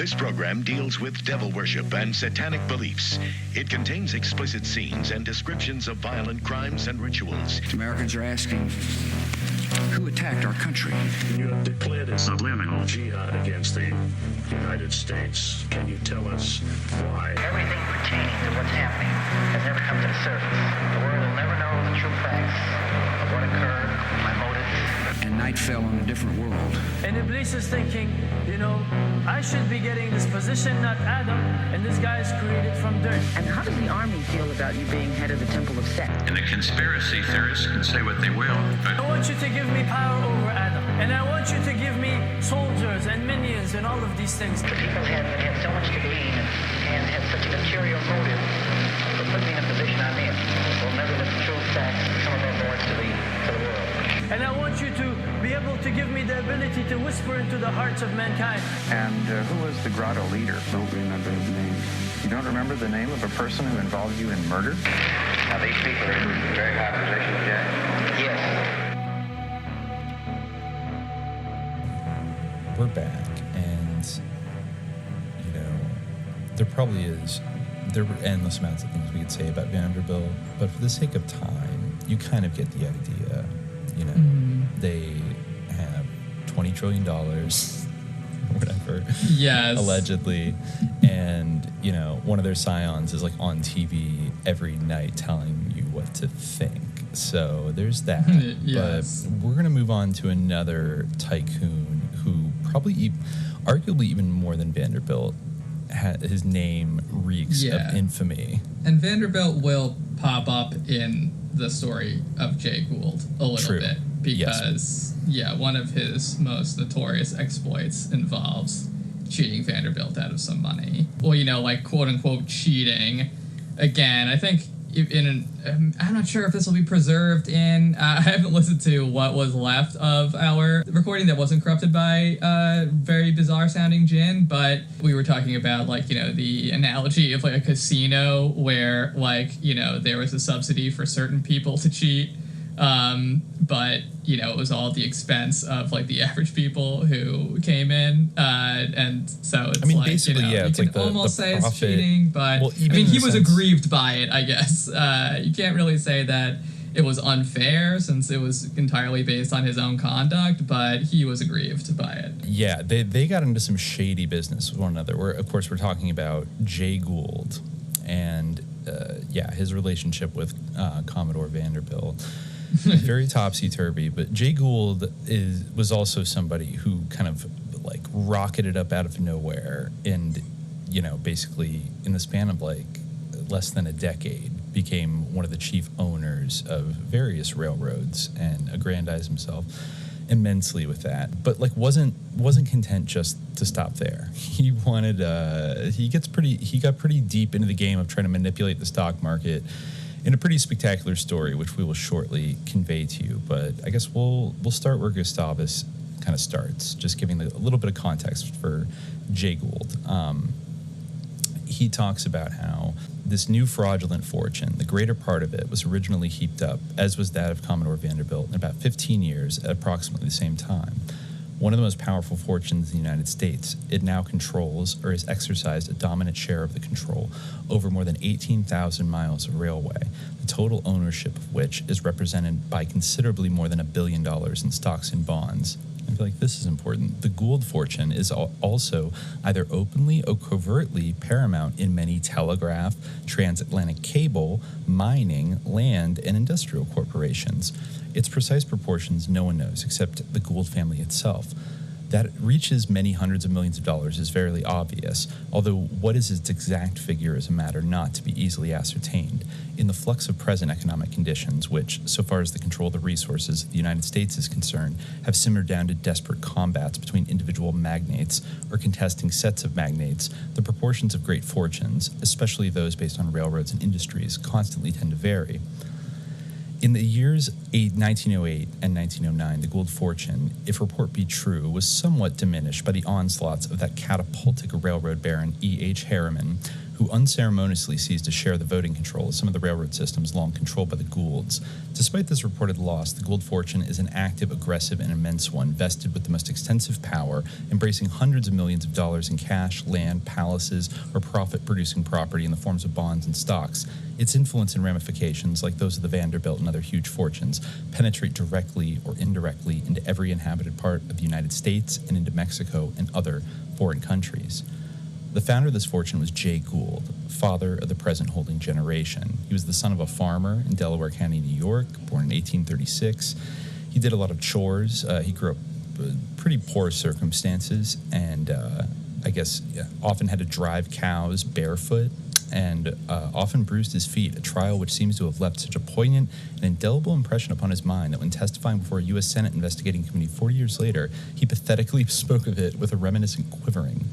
This program deals with devil worship and satanic beliefs. It contains explicit scenes and descriptions of violent crimes and rituals. Americans are asking, who attacked our country? You have declared a subliminal jihad against the United States. Can you tell us why? Everything pertaining to what's happening has never come to the surface. The world will never know the true facts of what occurred, my motives. And night fell on a different world. And Iblis is thinking, I should be getting this position, not Adam, and this guy is created from dirt. And how does the army feel about you being head of the Temple of Set? And the conspiracy theorists can say what they will, but I want you to give me power over Adam, and I want you to give me soldiers and minions and all of these things. The people had so much to gain and had such a material motive for putting me in a position I'm in. We'll never let the true facts come aboard to the world. And I want you to be able to give me the ability to whisper into the hearts of mankind. And who was the grotto leader? Don't remember his name. You don't remember the name of a person who involved you in murder? now these people are in very high positions, Jack. Yes. We're back, and there probably there were endless amounts of things we could say about Vanderbilt, but for the sake of time, you kind of get the idea. They have $20 trillion or whatever, yes, allegedly, and one of their scions is like on TV every night telling you what to think. So there's that. Yes. But we're gonna move on to another tycoon who probably, arguably even more than Vanderbilt, his name reeks of infamy. And Vanderbilt will pop up in the story of Jay Gould a little bit because, one of his most notorious exploits involves cheating Vanderbilt out of some money. Well, like quote-unquote cheating. Again, I think I'm not sure if this will be preserved in... I haven't listened to what was left of our recording that wasn't corrupted by very bizarre-sounding gin, but we were talking about, the analogy of, a casino where, there was a subsidy for certain people to cheat, but, it was all at the expense of, the average people who came in, and so it's basically, you it's can the almost say profit, it's cheating, but, he was aggrieved by it, I guess. You can't really say that it was unfair since it was entirely based on his own conduct, but he was aggrieved by it. Yeah, they got into some shady business with one another. We're talking about Jay Gould and, his relationship with Commodore Vanderbilt. Very topsy-turvy, but Jay Gould was also somebody who kind of rocketed up out of nowhere and, basically in the span of less than a decade became one of the chief owners of various railroads and aggrandized himself immensely with that, but wasn't content just to stop there. He wanted he got pretty deep into the game of trying to manipulate the stock market in a pretty spectacular story, which we will shortly convey to you. But I guess we'll start where Gustavus kind of starts, just giving a little bit of context for Jay Gould. He talks about how this new fraudulent fortune, the greater part of it was originally heaped up, as was that of Commodore Vanderbilt, in about 15 years at approximately the same time. One of the most powerful fortunes in the United States, it now controls or has exercised a dominant share of the control over more than 18,000 miles of railway, the total ownership of which is represented by considerably more than $1 billion in stocks and bonds. I feel like this is important. The Gould fortune is also either openly or covertly paramount in many telegraph, transatlantic cable, mining, land, and industrial corporations. Its precise proportions no one knows except the Gould family itself. That it reaches many hundreds of millions of dollars is fairly obvious, although what is its exact figure is a matter not to be easily ascertained. In the flux of present economic conditions, which, so far as the control of the resources of the United States is concerned, have simmered down to desperate combats between individual magnates or contesting sets of magnates, the proportions of great fortunes, especially those based on railroads and industries, constantly tend to vary. In the years 1908 and 1909, the Gould fortune, if report be true, was somewhat diminished by the onslaughts of that catapultic railroad baron E.H. Harriman, who who unceremoniously seized a share of the voting control of some of the railroad systems long controlled by the Goulds. Despite this reported loss, the Gould fortune is an active, aggressive, and immense one, vested with the most extensive power, embracing hundreds of millions of dollars in cash, land, palaces, or profit-producing property in the forms of bonds and stocks. Its influence and ramifications, like those of the Vanderbilt and other huge fortunes, penetrate directly or indirectly into every inhabited part of the United States and into Mexico and other foreign countries. The founder of this fortune was Jay Gould, father of the present holding generation. He was the son of a farmer in Delaware County, New York, born in 1836. He did a lot of chores. He grew up in pretty poor circumstances and often had to drive cows barefoot and often bruised his feet, a trial which seems to have left such a poignant and indelible impression upon his mind that when testifying before a U.S. Senate investigating committee 40 years later, he pathetically spoke of it with a reminiscent quivering.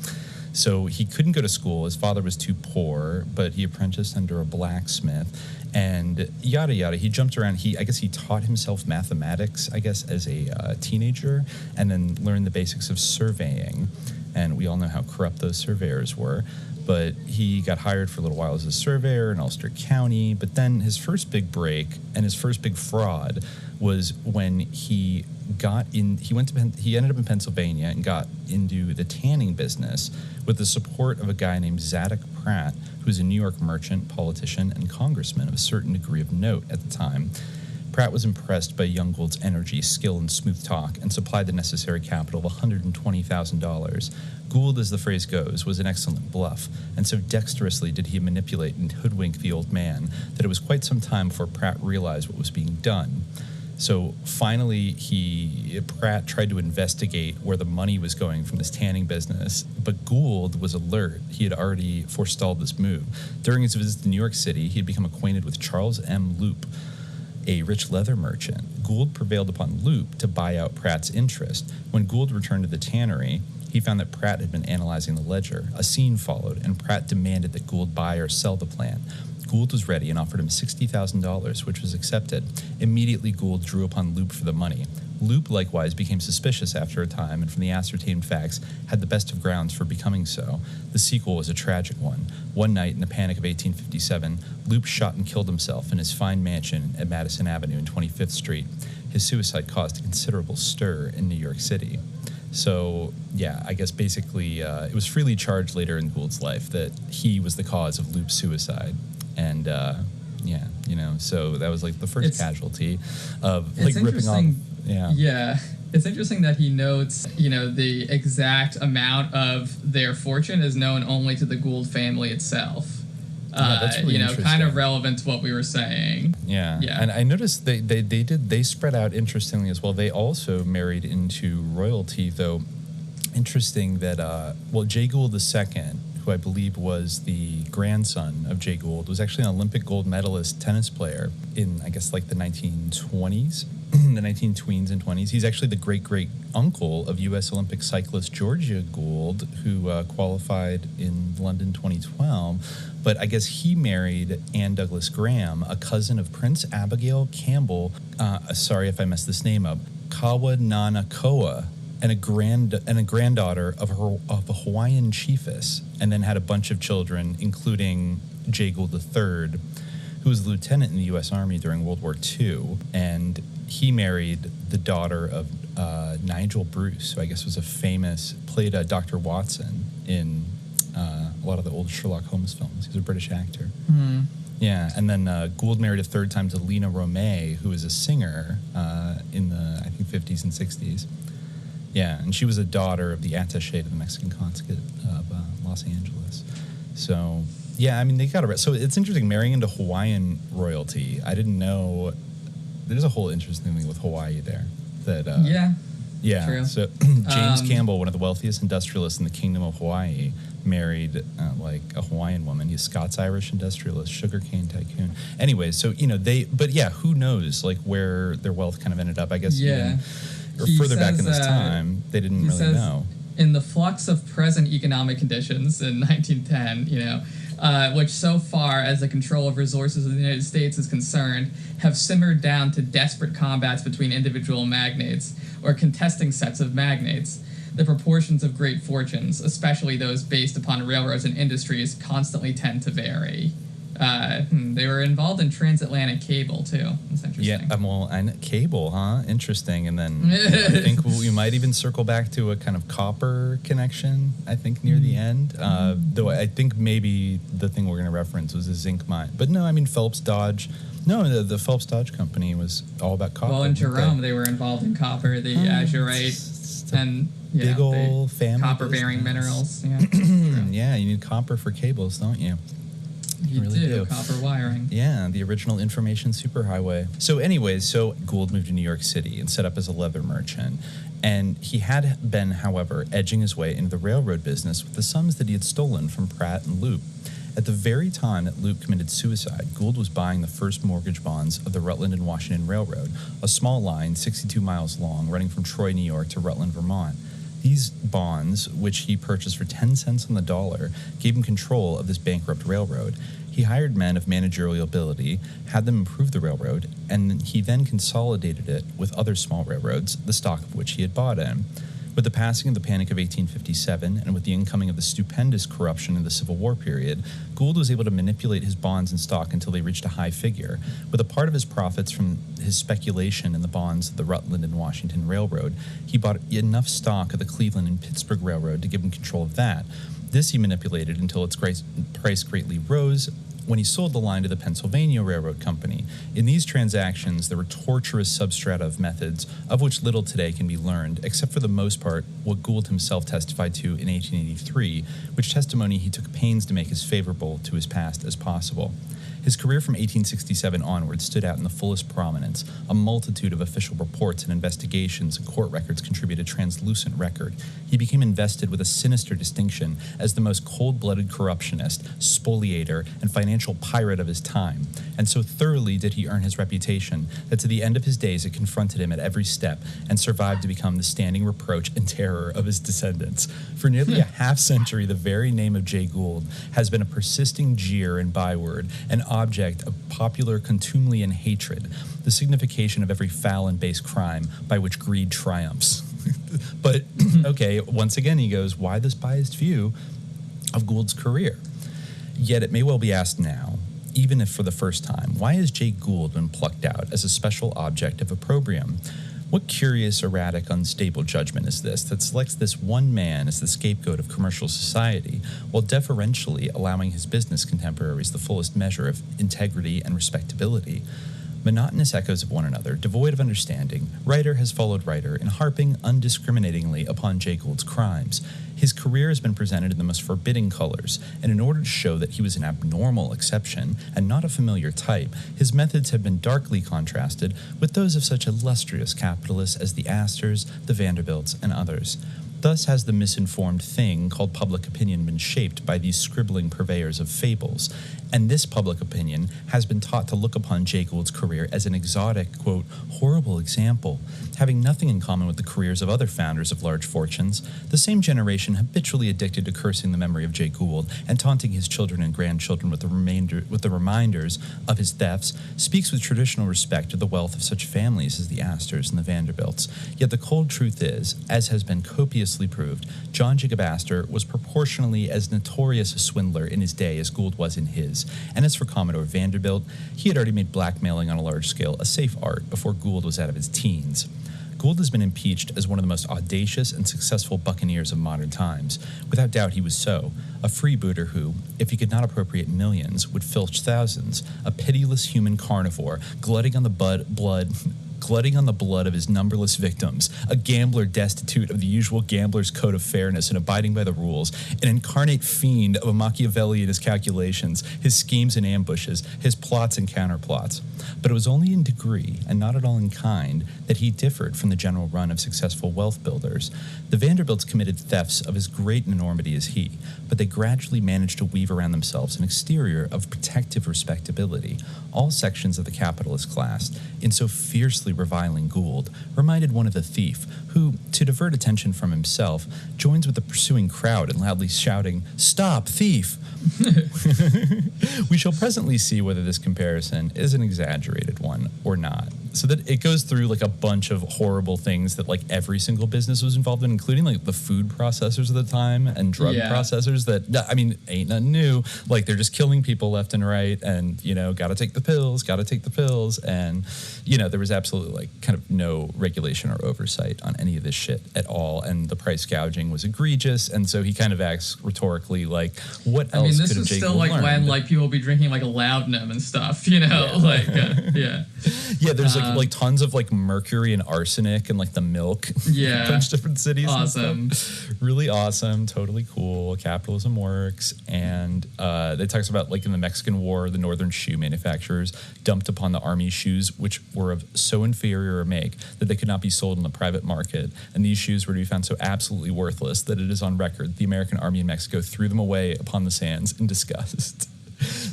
So he couldn't go to school. His father was too poor, but he apprenticed under a blacksmith and yada, yada. He jumped around. He taught himself mathematics, as a teenager, and then learned the basics of surveying. And we all know how corrupt those surveyors were. But he got hired for a little while as a surveyor in Ulster County. But then his first big break and his first big fraud was when he ended up in Pennsylvania and got into the tanning business with the support of a guy named Zadok Pratt, who was a New York merchant, politician, and congressman of a certain degree of note at the time. Pratt was impressed by young Gould's energy, skill, and smooth talk, and supplied the necessary capital of $120,000. Gould, as the phrase goes, was an excellent bluff, and so dexterously did he manipulate and hoodwink the old man that it was quite some time before Pratt realized what was being done. So finally, Pratt tried to investigate where the money was going from this tanning business, but Gould was alert. He had already forestalled this move. During his visit to New York City, he had become acquainted with Charles M. Loop, a rich leather merchant. Gould prevailed upon Loop to buy out Pratt's interest. When Gould returned to the tannery, he found that Pratt had been analyzing the ledger. A scene followed, and Pratt demanded that Gould buy or sell the plant. Gould was ready and offered him $60,000, which was accepted. Immediately, Gould drew upon Loop for the money. Loop likewise became suspicious after a time, and from the ascertained facts, had the best of grounds for becoming so. The sequel was a tragic one. One night, in the panic of 1857, Loop shot and killed himself in his fine mansion at Madison Avenue and 25th Street. His suicide caused a considerable stir in New York City. So, basically, it was freely charged later in Gould's life that he was the cause of Loop's suicide. And, so that was like the first casualty of like ripping off. Yeah. It's interesting that he notes, the exact amount of their fortune is known only to the Gould family itself. That's really interesting. Kind of relevant to what we were saying. Yeah. And I noticed they spread out interestingly as well. They also married into royalty, though. Interesting that, Jay Gould II, who I believe was the grandson of Jay Gould, was actually an Olympic gold medalist tennis player in, the 1920s, the 19-tweens and 20s. He's actually the great-great-uncle of U.S. Olympic cyclist Georgia Gould, who qualified in London 2012. But I guess he married Anne Douglas Graham, a cousin of Prince Abigail Campbell, sorry if I messed this name up, Kawananakoa, and a granddaughter of a Hawaiian chiefess, and then had a bunch of children, including Jay Gould III, who was a lieutenant in the U.S. Army during World War II, and he married the daughter of Nigel Bruce, who I guess was played Dr. Watson in a lot of the old Sherlock Holmes films. He was a British actor. Mm. Yeah, and then Gould married a third time to Lena Romay, who was a singer in the, 50s and 60s. Yeah, and she was a daughter of the attaché to the Mexican consulate of Los Angeles. So, they got it. So it's interesting, marrying into Hawaiian royalty. I didn't know. There's a whole interesting thing with Hawaii there. Yeah. True. So James Campbell, one of the wealthiest industrialists in the Kingdom of Hawaii, married a Hawaiian woman. He's a Scots-Irish industrialist, sugarcane tycoon. Anyway, so who knows where their wealth kind of ended up? I guess further back in this time, they didn't really know. In the flux of present economic conditions in 1910, which so far as the control of resources of the United States is concerned, have simmered down to desperate combats between individual magnates or contesting sets of magnates. the proportions of great fortunes, especially those based upon railroads and industries, constantly tend to vary. They were involved in transatlantic cable, too. That's interesting. Yeah, well, and cable, huh? Interesting. And then I think we might even circle back to a kind of copper connection, I think, near the end. Though I think maybe the thing we're going to reference was a zinc mine. But no, I mean, Phelps Dodge. No, the Phelps Dodge Company was all about copper. Well, in Jerome, they were involved in copper, the azurite, and big old family copper-bearing minerals. Yeah, yeah, you need copper for cables, don't you? You really do. Copper wiring. Yeah, the original information superhighway. So anyways, Gould moved to New York City and set up as a leather merchant. And he had been, however, edging his way into the railroad business with the sums that he had stolen from Pratt and Loop. At the very time that Loop committed suicide, Gould was buying the first mortgage bonds of the Rutland and Washington Railroad, a small line 62 miles long running from Troy, New York to Rutland, Vermont. These bonds, which he purchased for 10 cents on the dollar, gave him control of this bankrupt railroad. He hired men of managerial ability, had them improve the railroad, and he then consolidated it with other small railroads, the stock of which he had bought in. With the passing of the Panic of 1857 and with the incoming of the stupendous corruption in the Civil War period, Gould was able to manipulate his bonds and stock until they reached a high figure. With a part of his profits from his speculation in the bonds of the Rutland and Washington Railroad, he bought enough stock of the Cleveland and Pittsburgh Railroad to give him control of that. This he manipulated until its price greatly rose when he sold the line to the Pennsylvania Railroad Company. In these transactions, there were torturous substrata of methods, of which little today can be learned, except for the most part what Gould himself testified to in 1883, which testimony he took pains to make as favorable to his past as possible. His career from 1867 onward stood out in the fullest prominence. A multitude of official reports and investigations and court records contribute a translucent record. He became invested with a sinister distinction as the most cold-blooded corruptionist, spoliator, and financial pirate of his time. And so thoroughly did he earn his reputation that to the end of his days it confronted him at every step and survived to become the standing reproach and terror of his descendants. For nearly a half-century, the very name of Jay Gould has been a persisting jeer and byword, an object of popular contumely and hatred, the signification of every foul and base crime by which greed triumphs. But, okay, once again he goes, why this biased view of Gould's career? Yet it may well be asked now, even if for the first time, why has Jay Gould been plucked out as a special object of opprobrium? What curious, erratic, unstable judgment is this that selects this one man as the scapegoat of commercial society, while deferentially allowing his business contemporaries the fullest measure of integrity and respectability? Monotonous echoes of one another, devoid of understanding, writer has followed writer in harping undiscriminatingly upon Jay Gould's crimes. His career has been presented in the most forbidding colors, and in order to show that he was an abnormal exception and not a familiar type, his methods have been darkly contrasted with those of such illustrious capitalists as the Astors, the Vanderbilts, and others. Thus has the misinformed thing called public opinion been shaped by these scribbling purveyors of fables, and this public opinion has been taught to look upon Jay Gould's career as an exotic, quote, horrible example, having nothing in common with the careers of other founders of large fortunes. The same generation habitually addicted to cursing the memory of Jay Gould and taunting his children and grandchildren with the reminders of his thefts speaks with traditional respect of the wealth of such families as the Astors and the Vanderbilts. Yet the cold truth is, as has been copiously proved, John Jacob Astor was proportionally as notorious a swindler in his day as Gould was in his. And as for Commodore Vanderbilt, he had already made blackmailing on a large scale a safe art before Gould was out of his teens. Gould has been impeached as one of the most audacious and successful buccaneers of modern times. Without doubt he was so. A freebooter who, if he could not appropriate millions, would filch thousands. A pitiless human carnivore, glutting on the blood of his numberless victims, a gambler destitute of the usual gambler's code of fairness and abiding by the rules, an incarnate fiend of a Machiavelli in his calculations, his schemes and ambushes, his plots and counterplots. But it was only in degree, and not at all in kind, that he differed from the general run of successful wealth builders. The Vanderbilts committed thefts of as great an enormity as he, but they gradually managed to weave around themselves an exterior of protective respectability. All sections of the capitalist class, in so fiercely reviling Gould, reminded one of the thief who, to divert attention from himself, joins with the pursuing crowd and loudly shouting, "Stop, thief!" We shall presently see whether this comparison is an exaggerated one or not. So that it goes through like a bunch of horrible things that like every single business was involved in, including like the food processors of the time and drug processors that, I mean, ain't nothing new. Like they're just killing people left and right and, you know, gotta take the pills. And, you know, there was absolutely like kind of no regulation or oversight on any of this shit at all. And the price gouging was egregious. And so he kind of asks rhetorically, like, what else this could have was Jay still Gould like learned? When like people be drinking like laudanum and stuff, you know, Yeah, there's like tons of like mercury and arsenic and like the milk. Yeah. A bunch of different cities. Awesome. And stuff. Really awesome. Totally cool. Capitalism works. And it talks about like in the Mexican War, the northern shoe manufacturers dumped upon the army shoes, which were of so inferior a make that they could not be sold in the private market. And these shoes were to be found so absolutely worthless that it is on record the American army in Mexico threw them away upon the sands in disgust.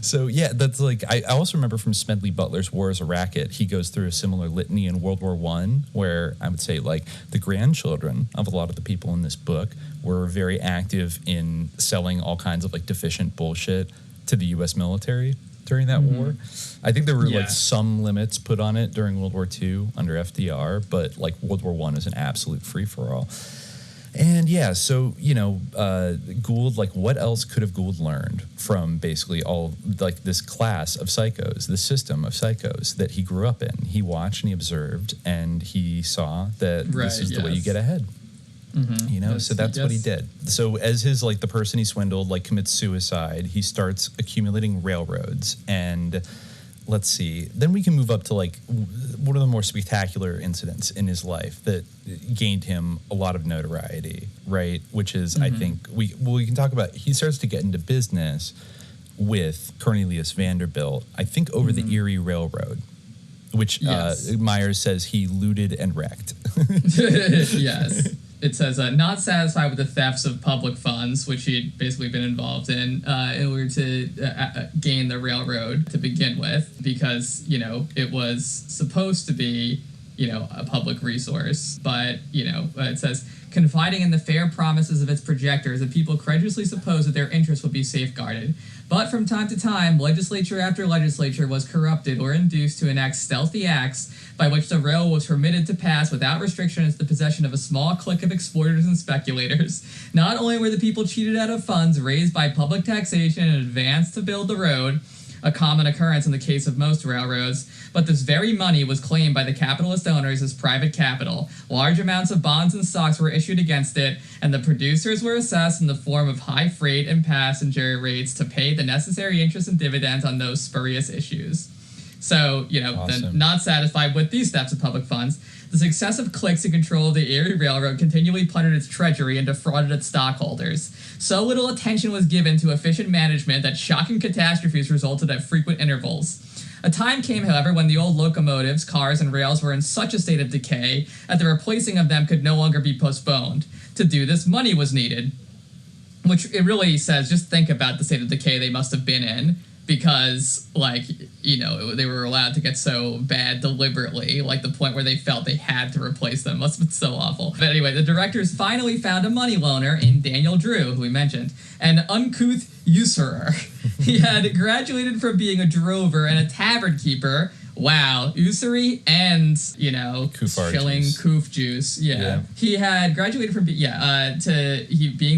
So, yeah, that's like, I also remember from Smedley Butler's War as a Racket, he goes through a similar litany in World War I, where I would say, like, the grandchildren of a lot of the people in this book were very active in selling all kinds of, like, deficient bullshit to the U.S. military during that war. I think there were, like, some limits put on it during World War II under FDR, but, like, World War I is an absolute free-for-all. And yeah, so, you know, Gould, like, what else could have Gould learned from basically all, like, this class of psychos, this system of psychos that he grew up in? He watched and he observed and he saw that this is the way you get ahead. You know, so that's what he did. So as his, like, the person he swindled, like, commits suicide, he starts accumulating railroads. And let's see, then we can move up to, like, one of the more spectacular incidents in his life that gained him a lot of notoriety, right? Which is, I think, we can talk about, he starts to get into business with Cornelius Vanderbilt, I think over the Erie Railroad, which Myers says he looted and wrecked. Yes. It says, not satisfied with the thefts of public funds, which he had basically been involved in order to gain the railroad to begin with, because, you know, it was supposed to be, you know, a public resource. But, you know, it says, confiding in the fair promises of its projectors, the people credulously supposed that their interests would be safeguarded. But from time to time, legislature after legislature was corrupted or induced to enact stealthy acts by which the railroad was permitted to pass without restriction into the possession of a small clique of exploiters and speculators. Not only were the people cheated out of funds raised by public taxation in advance to build the road, a common occurrence in the case of most railroads, but this very money was claimed by the capitalist owners as private capital. Large amounts of bonds and stocks were issued against it, and the producers were assessed in the form of high freight and passenger rates to pay the necessary interest and dividends on those spurious issues. So, you know, then not satisfied with these thefts of public funds, the successive cliques in control of the Erie Railroad continually plundered its treasury and defrauded its stockholders. So little attention was given to efficient management that shocking catastrophes resulted at frequent intervals. A time came, however, when the old locomotives, cars, and rails were in such a state of decay that the replacing of them could no longer be postponed. To do this, money was needed. Which it really says, just think about the state of decay they must have been in. Because, like, you know, they were allowed to get so bad deliberately, like the point where they felt they had to replace them. Must have been so awful. But anyway, the directors finally found a money loaner in Daniel Drew, who we mentioned, an uncouth usurer. He had graduated from being a drover and a tavern keeper. Wow, usury and, you know, shilling coof juice. Yeah. He had graduated from being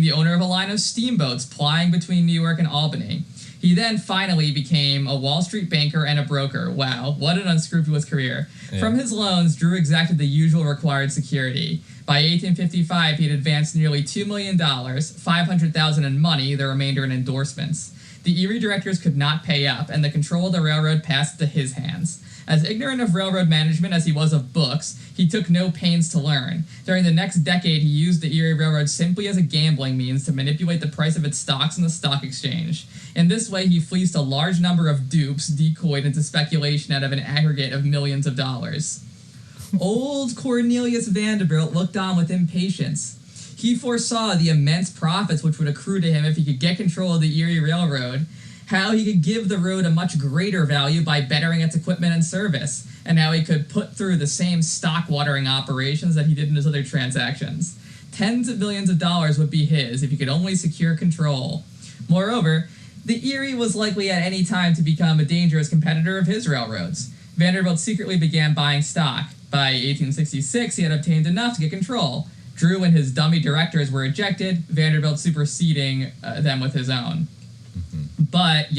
the owner of a line of steamboats plying between New York and Albany. He then finally became a Wall Street banker and a broker. Wow, what an unscrupulous career. Yeah. From his loans, Drew exacted the usual required security. By 1855, he had advanced nearly $2 million, $500,000 in money, the remainder in endorsements. The Erie directors could not pay up, and the control of the railroad passed to his hands. As ignorant of railroad management as he was of books, he took no pains to learn. During the next decade, he used the Erie Railroad simply as a gambling means to manipulate the price of its stocks in the stock exchange. In this way, he fleeced a large number of dupes, decoyed into speculation out of an aggregate of millions of dollars. Old Cornelius Vanderbilt looked on with impatience. He foresaw the immense profits which would accrue to him if he could get control of the Erie Railroad, how he could give the road a much greater value by bettering its equipment and service, and now he could put through the same stock watering operations that he did in his other transactions. Tens of millions of dollars would be his if he could only secure control. Moreover, the Erie was likely at any time to become a dangerous competitor of his railroads. Vanderbilt secretly began buying stock. By 1866, he had obtained enough to get control. Drew and his dummy directors were ejected, Vanderbilt superseding them with his own. But,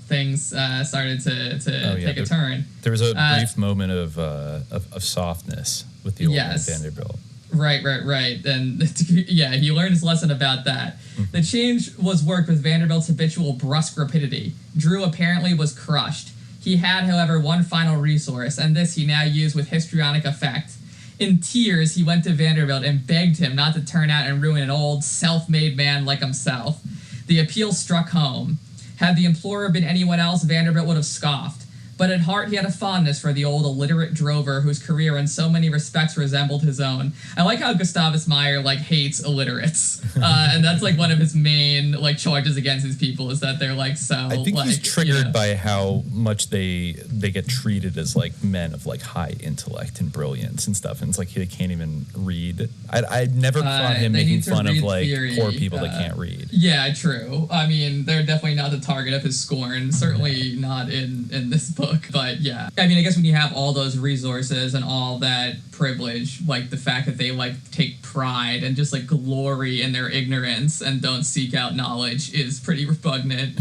things started to take a turn. There was a brief moment of softness with the old man Vanderbilt. Right. And he learned his lesson about that. The change was worked with Vanderbilt's habitual brusque rapidity. Drew apparently was crushed. He had, however, one final resource, and this he now used with histrionic effect. In tears, he went to Vanderbilt and begged him not to turn out and ruin an old, self-made man like himself. The appeal struck home. Had the implorer been anyone else, Vanderbilt would have scoffed. But at heart, he had a fondness for the old illiterate drover whose career in so many respects resembled his own. I like how Gustavus Myers, hates illiterates. And that's, one of his main, charges against these people is that they're, so, I think he's triggered by how much they get treated as, men of, high intellect and brilliance and stuff. And it's they can't even read. I'd never caught him making fun of, theory, poor people that can't read. Yeah, true. I mean, they're definitely not the target of his scorn. Certainly not in this book. But yeah, I mean, I guess when you have all those resources and all that privilege, the fact that they take pride and just glory in their ignorance and don't seek out knowledge is pretty repugnant.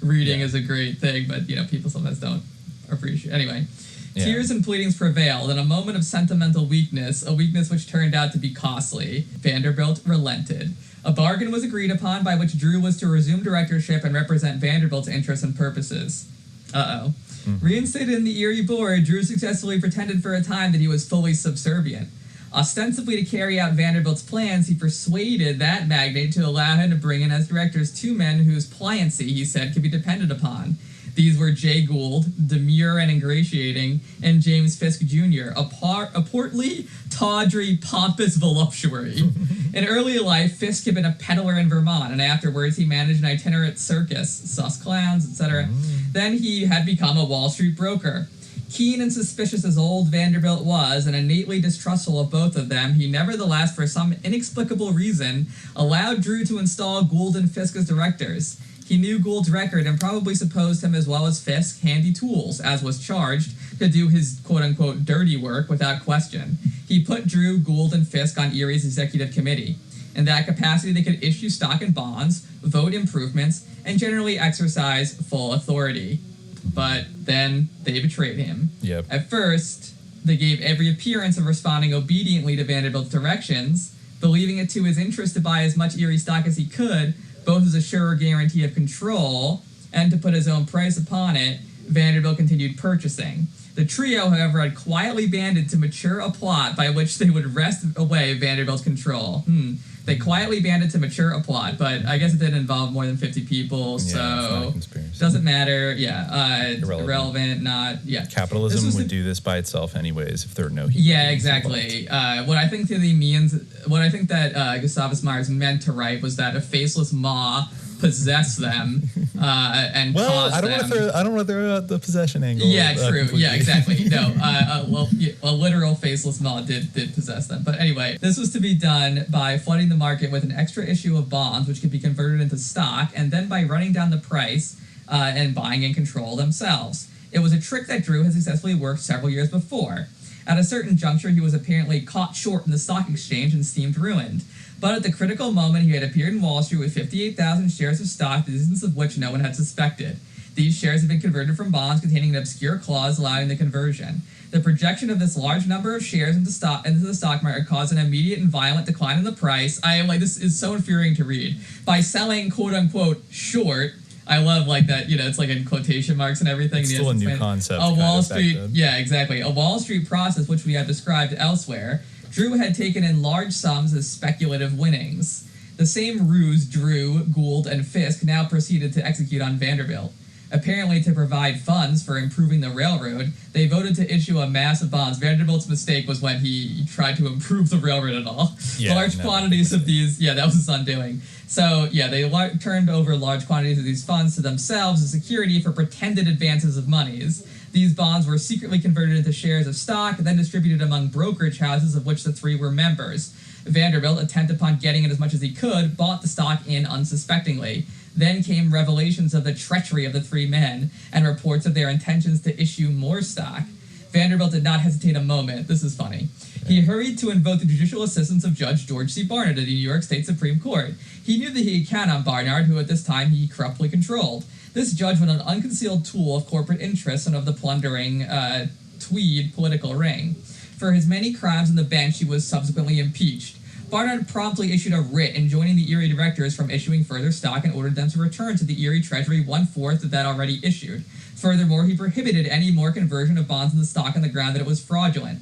Reading is a great thing, but people sometimes don't appreciate. Anyway, tears and pleadings prevailed in a moment of sentimental weakness, a weakness which turned out to be costly. Vanderbilt relented. A bargain was agreed upon by which Drew was to resume directorship and represent Vanderbilt's interests and purposes. Reinstated in the Erie board, Drew successfully pretended for a time that he was fully subservient. Ostensibly to carry out Vanderbilt's plans, he persuaded that magnate to allow him to bring in as directors two men whose pliancy, he said, could be depended upon. These were Jay Gould, demure and ingratiating, and James Fisk Jr., a portly, tawdry, pompous voluptuary. In early life, Fisk had been a peddler in Vermont, and afterwards he managed an itinerant circus, sus clowns, etc. Then he had become a Wall Street broker. Keen and suspicious as old Vanderbilt was, and innately distrustful of both of them, he nevertheless, for some inexplicable reason, allowed Drew to install Gould and Fisk as directors. He knew Gould's record and probably supposed him, as well as Fisk, handy tools, as was charged, to do his quote-unquote dirty work without question. He put Drew, Gould, and Fisk on Erie's executive committee. In that capacity, they could issue stock and bonds, vote improvements, and generally exercise full authority. But then they betrayed him. Yep. At first, they gave every appearance of responding obediently to Vanderbilt's directions, believing it to his interest to buy as much Erie stock as he could, both as a surer guarantee of control and to put his own price upon it. Vanderbilt continued purchasing. The trio, however, had quietly banded to mature a plot by which they would wrest away Vanderbilt's control. They quietly banded to mature a plot, but I guess it didn't involve more than 50 people, so doesn't matter. Irrelevant, not. Capitalism would do this by itself anyways if there were no human beings exactly. What I think that Gustavus Myers meant to write was that a faceless maw possess them and cause them. I don't want to throw out the possession angle. Yeah, true. Yeah, exactly. No, a literal faceless maw did possess them. But anyway, this was to be done by flooding the market with an extra issue of bonds, which could be converted into stock, and then by running down the price and buying in control themselves. It was a trick that Drew had successfully worked several years before. At a certain juncture, he was apparently caught short in the stock exchange and seemed ruined. But at the critical moment, he had appeared in Wall Street with 58,000 shares of stock, the existence of which no one had suspected. These shares had been converted from bonds containing an obscure clause allowing the conversion. The projection of this large number of shares into the stock market caused an immediate and violent decline in the price. This is so infuriating to read. By selling, quote-unquote, short, I love that, it's in quotation marks and everything. It's still a new concept. A Wall Street, exactly. A Wall Street process, which we have described elsewhere. Drew had taken in large sums as speculative winnings. The same ruse Drew, Gould, and Fisk now proceeded to execute on Vanderbilt. Apparently to provide funds for improving the railroad, they voted to issue a mass of bonds. Vanderbilt's mistake was when he tried to improve the railroad at all. Large quantities of these, that was his undoing. So, they turned over large quantities of these funds to themselves as security for pretended advances of monies. These bonds were secretly converted into shares of stock, then distributed among brokerage houses of which the three were members. Vanderbilt, intent upon getting in as much as he could, bought the stock in unsuspectingly. Then came revelations of the treachery of the three men, and reports of their intentions to issue more stock. Vanderbilt did not hesitate a moment. This is funny. He hurried to invoke the judicial assistance of Judge George C. Barnard of the New York State Supreme Court. He knew that he could count on Barnard, who at this time he corruptly controlled. This judge was an unconcealed tool of corporate interests and of the plundering Tweed political ring. For his many crimes on the bench, he was subsequently impeached. Barnard promptly issued a writ enjoining the Erie directors from issuing further stock and ordered them to return to the Erie Treasury 1/4 of that already issued. Furthermore, he prohibited any more conversion of bonds into stock on the ground that it was fraudulent.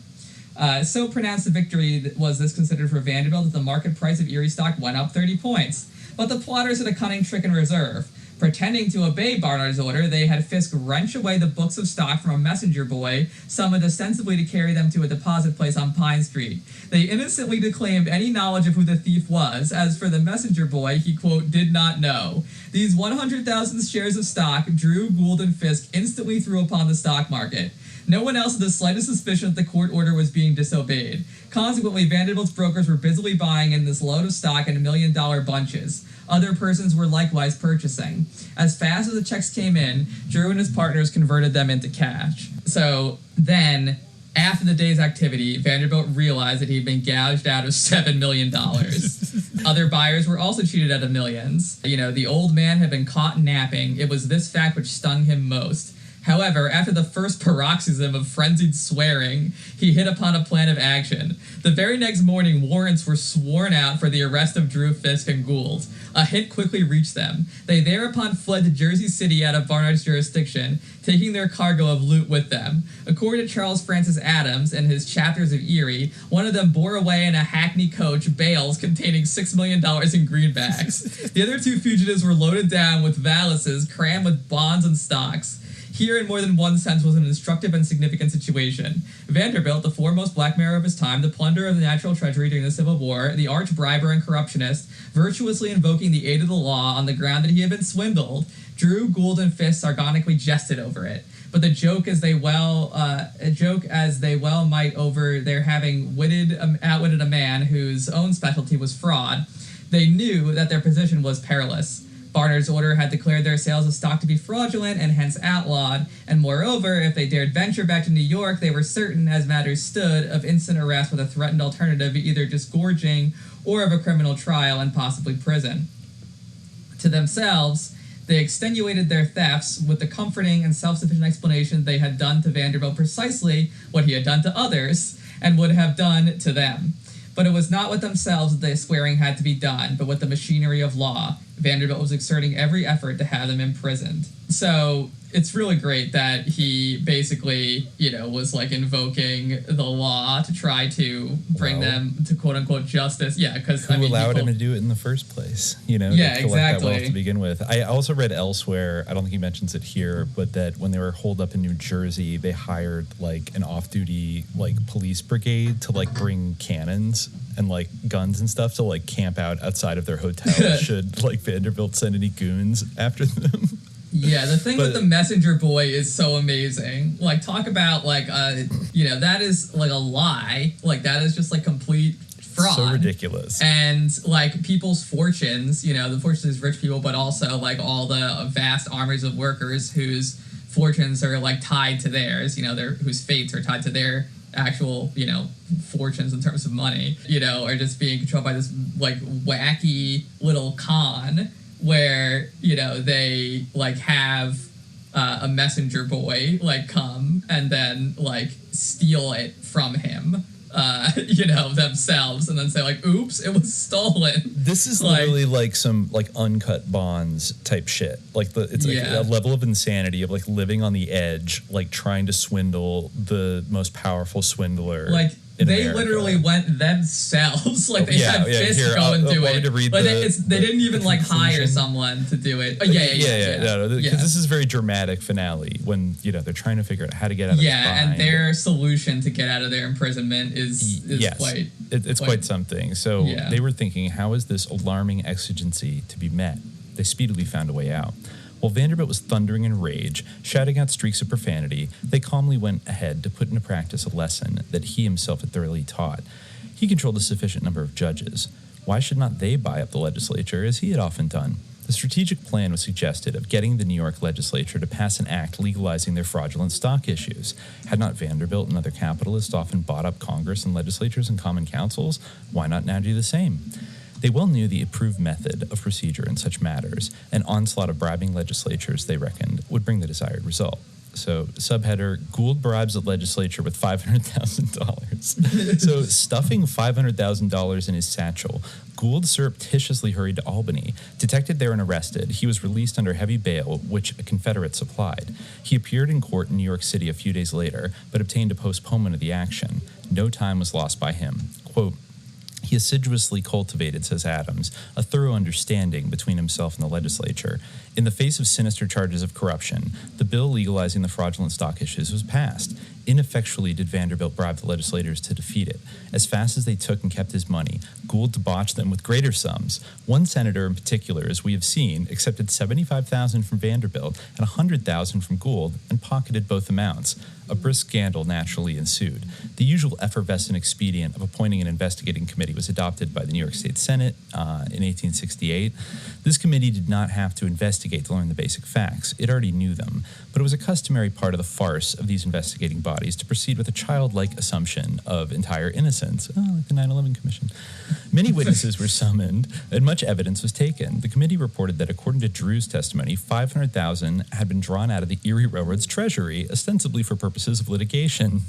So pronounced a victory was this considered for Vanderbilt that the market price of Erie stock went up 30 points. But the plotters had a cunning trick in reserve. Pretending to obey Barnard's order, they had Fisk wrench away the books of stock from a messenger boy, summoned ostensibly to carry them to a deposit place on Pine Street. They innocently declaimed any knowledge of who the thief was. As for the messenger boy, he, quote, did not know. These 100,000 shares of stock Drew, Gould, and Fisk instantly threw upon the stock market. No one else had the slightest suspicion that the court order was being disobeyed. Consequently, Vanderbilt's brokers were busily buying in this load of stock in $1 million bunches. Other persons were likewise purchasing. As fast as the checks came in, Drew and his partners converted them into cash. So then, after the day's activity, Vanderbilt realized that he'd been gouged out of $7 million. Other buyers were also cheated out of millions. The old man had been caught napping. It was this fact which stung him most. However, after the first paroxysm of frenzied swearing, he hit upon a plan of action. The very next morning, warrants were sworn out for the arrest of Drew, Fisk, and Gould. A hint quickly reached them. They thereupon fled to Jersey City out of Barnard's jurisdiction, taking their cargo of loot with them. According to Charles Francis Adams and his chapters of Erie, one of them bore away in a hackney coach bales containing $6 million in greenbacks. The other two fugitives were loaded down with valises crammed with bonds and stocks. Here, in more than one sense, was an instructive and significant situation. Vanderbilt, the foremost blackmailer of his time, the plunderer of the National Treasury during the Civil War, the arch-briber and corruptionist, virtuously invoking the aid of the law on the ground that he had been swindled. Drew, Gould, and Fisk sardonically jested over it. But the joke as they well might over their having outwitted a man whose own specialty was fraud, they knew that their position was perilous. Barnard's order had declared their sales of stock to be fraudulent and hence outlawed, and moreover, if they dared venture back to New York, they were certain, as matters stood, of instant arrest with a threatened alternative of either disgorging or of a criminal trial and possibly prison. To themselves, they extenuated their thefts with the comforting and self-sufficient explanation they had done to Vanderbilt precisely what he had done to others and would have done to them. But it was not with themselves that the swearing had to be done, but with the machinery of law. Vanderbilt was exerting every effort to have them imprisoned. So it's really great that he basically, was invoking the law to try to bring them to quote-unquote justice. Yeah, because who allowed him to do it in the first place? To collect that wealth to begin with. I also read elsewhere, I don't think he mentions it here, but that when they were holed up in New Jersey, they hired an off-duty police brigade to bring cannons and guns and stuff to camp out outside of their hotel should Vanderbilt send any goons after them. Yeah, the thing with the messenger boy is so amazing. Talk about that is a lie. That is just complete fraud. So ridiculous. And people's fortunes, the fortunes of rich people, but also all the vast armies of workers whose fortunes are tied to theirs, whose fates are tied to their actual, fortunes in terms of money, are just being controlled by this wacky little con where, they have a messenger boy come and then steal it from him. Themselves, and then say oops, it was stolen. This is literally some uncut bonds type shit. It's a level of insanity of living on the edge, trying to swindle the most powerful swindler. They America. Literally went themselves. They had Fisk go and do it. They didn't even hire someone to do it. No, because this is a very dramatic finale when they're trying to figure out how to get out of this bind. And their solution to get out of their imprisonment is quite something. So they were thinking, how is this alarming exigency to be met? They speedily found a way out. While Vanderbilt was thundering in rage, shouting out streaks of profanity, they calmly went ahead to put into practice a lesson that he himself had thoroughly taught. He controlled a sufficient number of judges. Why should not they buy up the legislature, as he had often done? The strategic plan was suggested of getting the New York legislature to pass an act legalizing their fraudulent stock issues. Had not Vanderbilt and other capitalists often bought up Congress and legislatures and common councils? Why not now do the same? They well knew the approved method of procedure in such matters. An onslaught of bribing legislatures, they reckoned, would bring the desired result. So, subheader, Gould bribes the legislature with $500,000. So, stuffing $500,000 in his satchel, Gould surreptitiously hurried to Albany. Detected there and arrested, he was released under heavy bail, which a Confederate supplied. He appeared in court in New York City a few days later, but obtained a postponement of the action. No time was lost by him. Quote, he assiduously cultivated, says Adams, a thorough understanding between himself and the legislature. In the face of sinister charges of corruption, the bill legalizing the fraudulent stock issues was passed. Ineffectually did Vanderbilt bribe the legislators to defeat it. As fast as they took and kept his money, Gould debauched them with greater sums. One senator in particular, as we have seen, accepted $75,000 from Vanderbilt and $100,000 from Gould and pocketed both amounts. A brisk scandal naturally ensued. The usual effervescent expedient of appointing an investigating committee was adopted by the New York State Senate in 1868. This committee did not have to investigate to learn the basic facts. It already knew them. But it was a customary part of the farce of these investigating bodies to proceed with a childlike assumption of entire innocence, like the 9/11 Commission. Many witnesses were summoned, and much evidence was taken. The committee reported that, according to Drew's testimony, $500,000 had been drawn out of the Erie Railroad's treasury, ostensibly for purposes of litigation.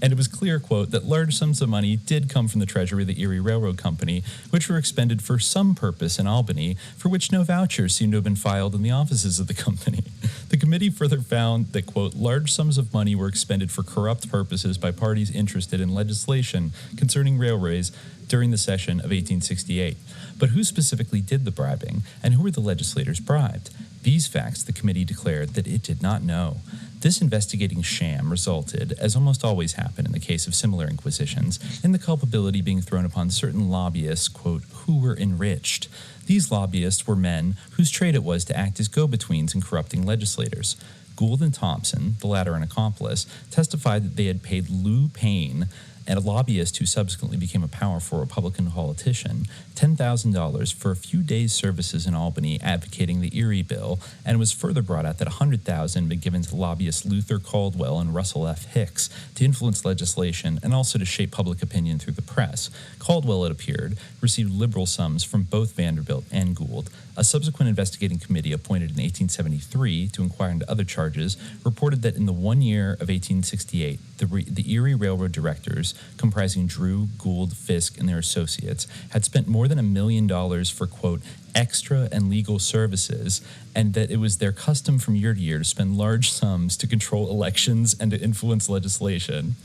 And it was clear, quote, that large sums of money did come from the treasury of the Erie Railroad Company, which were expended for some purpose in Albany, for which no vouchers seemed to have been filed in the offices of the company. The committee further found that, quote, large sums of money were expended for corrupt purposes by parties interested in legislation concerning railways during the session of 1868. But who specifically did the bribing, and who were the legislators bribed? These facts the committee declared that it did not know. This investigating sham resulted, as almost always happened in the case of similar inquisitions, in the culpability being thrown upon certain lobbyists, quote, who were enriched. These lobbyists were men whose trade it was to act as go-betweens in corrupting legislators. Gould and Thompson, the latter an accomplice, testified that they had paid Lou Payne, and a lobbyist who subsequently became a powerful Republican politician, $10,000 for a few days' services in Albany advocating the Erie Bill, and it was further brought out that $100,000 had been given to lobbyists Luther Caldwell and Russell F. Hicks to influence legislation and also to shape public opinion through the press. Caldwell, it appeared, received liberal sums from both Vanderbilt and Gould. A subsequent investigating committee appointed in 1873 to inquire into other charges reported that in the 1 year of 1868, the Erie Railroad directors, comprising Drew, Gould, Fisk, and their associates, had spent more than $1 million for, quote, extra and legal services, and that it was their custom from year to year to spend large sums to control elections and to influence legislation.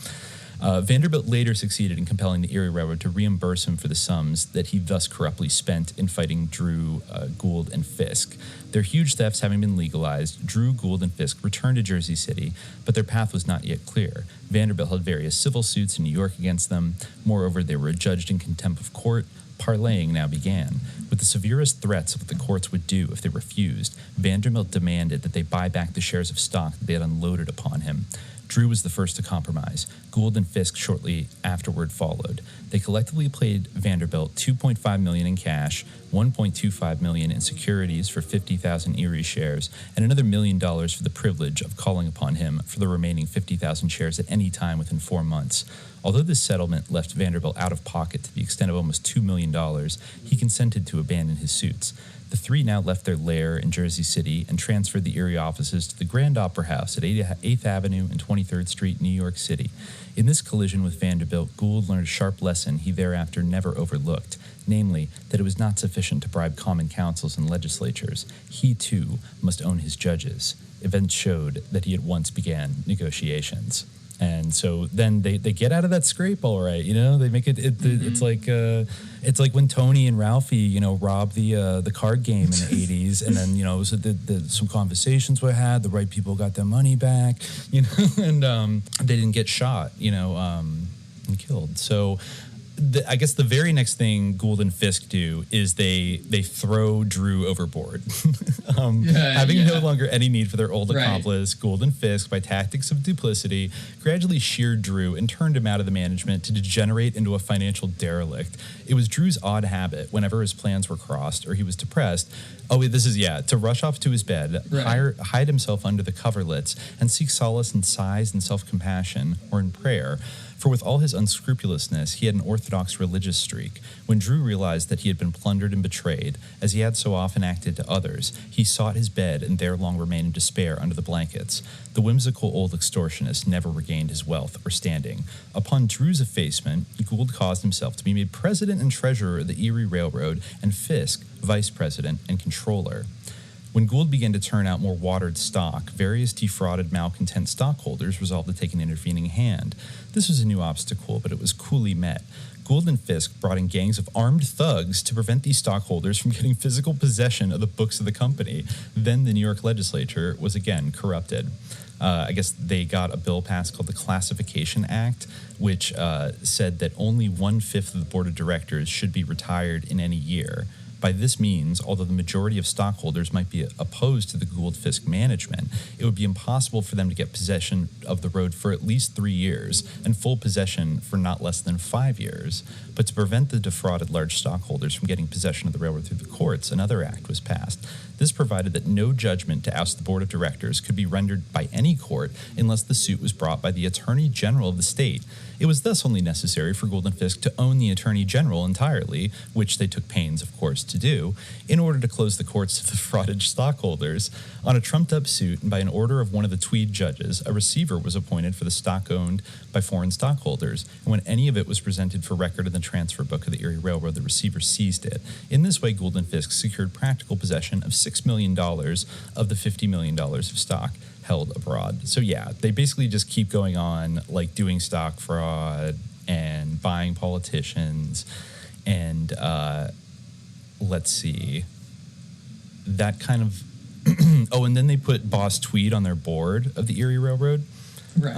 Vanderbilt later succeeded in compelling the Erie Railroad to reimburse him for the sums that he thus corruptly spent in fighting Drew, Gould, and Fisk. Their huge thefts having been legalized, Drew, Gould, and Fisk returned to Jersey City, but their path was not yet clear. Vanderbilt held various civil suits in New York against them. Moreover, they were adjudged in contempt of court. Parleying now began. With the severest threats of what the courts would do if they refused, Vanderbilt demanded that they buy back the shares of stock that they had unloaded upon him. Drew was the first to compromise. Gould and Fisk shortly afterward followed. They collectively paid Vanderbilt $2.5 million in cash, $1.25 million in securities for 50,000 Erie shares, and another $1 million for the privilege of calling upon him for the remaining 50,000 shares at any time within 4 months. Although this settlement left Vanderbilt out of pocket to the extent of almost $2 million, he consented to abandon his suits. The three now left their lair in Jersey City and transferred the Erie offices to the Grand Opera House at 8th Avenue and 23rd Street, New York City. In this collision with Vanderbilt, Gould learned a sharp lesson he thereafter never overlooked, namely, that it was not sufficient to bribe common councils and legislatures. He, too, must own his judges. Events showed that he at once began negotiations. And so then they get out of that scrape, all right. You know, they make it. It's like when Tony and Ralphie, robbed the card game in the '80s, and then so some conversations were had. The right people got their money back, and they didn't get shot, and killed. So I guess the very next thing Gould and Fisk do is they throw Drew overboard. Having no longer any need for their old accomplice, Gould and Fisk, by tactics of duplicity, gradually sheared Drew and turned him out of the management to degenerate into a financial derelict. It was Drew's odd habit, whenever his plans were crossed or he was depressed, to rush off to his bed, hide himself under the coverlets, and seek solace in sighs and self-compassion or in prayer. For with all his unscrupulousness, he had an orthodox religious streak. When Drew realized that he had been plundered and betrayed, as he had so often acted to others, he sought his bed and there long remained in despair under the blankets. The whimsical old extortionist never regained his wealth or standing. Upon Drew's effacement, Gould caused himself to be made president and treasurer of the Erie Railroad, and Fisk vice president and controller. When Gould began to turn out more watered stock, various defrauded, malcontent stockholders resolved to take an intervening hand. This was a new obstacle, but it was coolly met. Gould and Fisk brought in gangs of armed thugs to prevent these stockholders from getting physical possession of the books of the company. Then the New York legislature was again corrupted. I guess they got a bill passed called the Classification Act, which said that only 1/5 of the board of directors should be retired in any year. By this means, although the majority of stockholders might be opposed to the Gould-Fisk management, it would be impossible for them to get possession of the road for at least 3 years and full possession for not less than 5 years. But to prevent the defrauded large stockholders from getting possession of the railroad through the courts, another act was passed. This provided that no judgment to oust the board of directors could be rendered by any court unless the suit was brought by the Attorney General of the state. It was thus only necessary for Gould and Fisk to own the Attorney General entirely, which they took pains, of course, to do, in order to close the courts to the defrauded stockholders. On a trumped-up suit, and by an order of one of the Tweed judges, a receiver was appointed for the stock owned by foreign stockholders, and when any of it was presented for record in the transfer book of the Erie Railroad, the receiver seized it. In this way, Gould and Fisk secured practical possession of $6 million of the $50 million of stock held abroad. So yeah, they basically just keep going on, like doing stock fraud and buying politicians, and let's see, that kind of and then they put Boss Tweed on their board of the Erie Railroad. Right.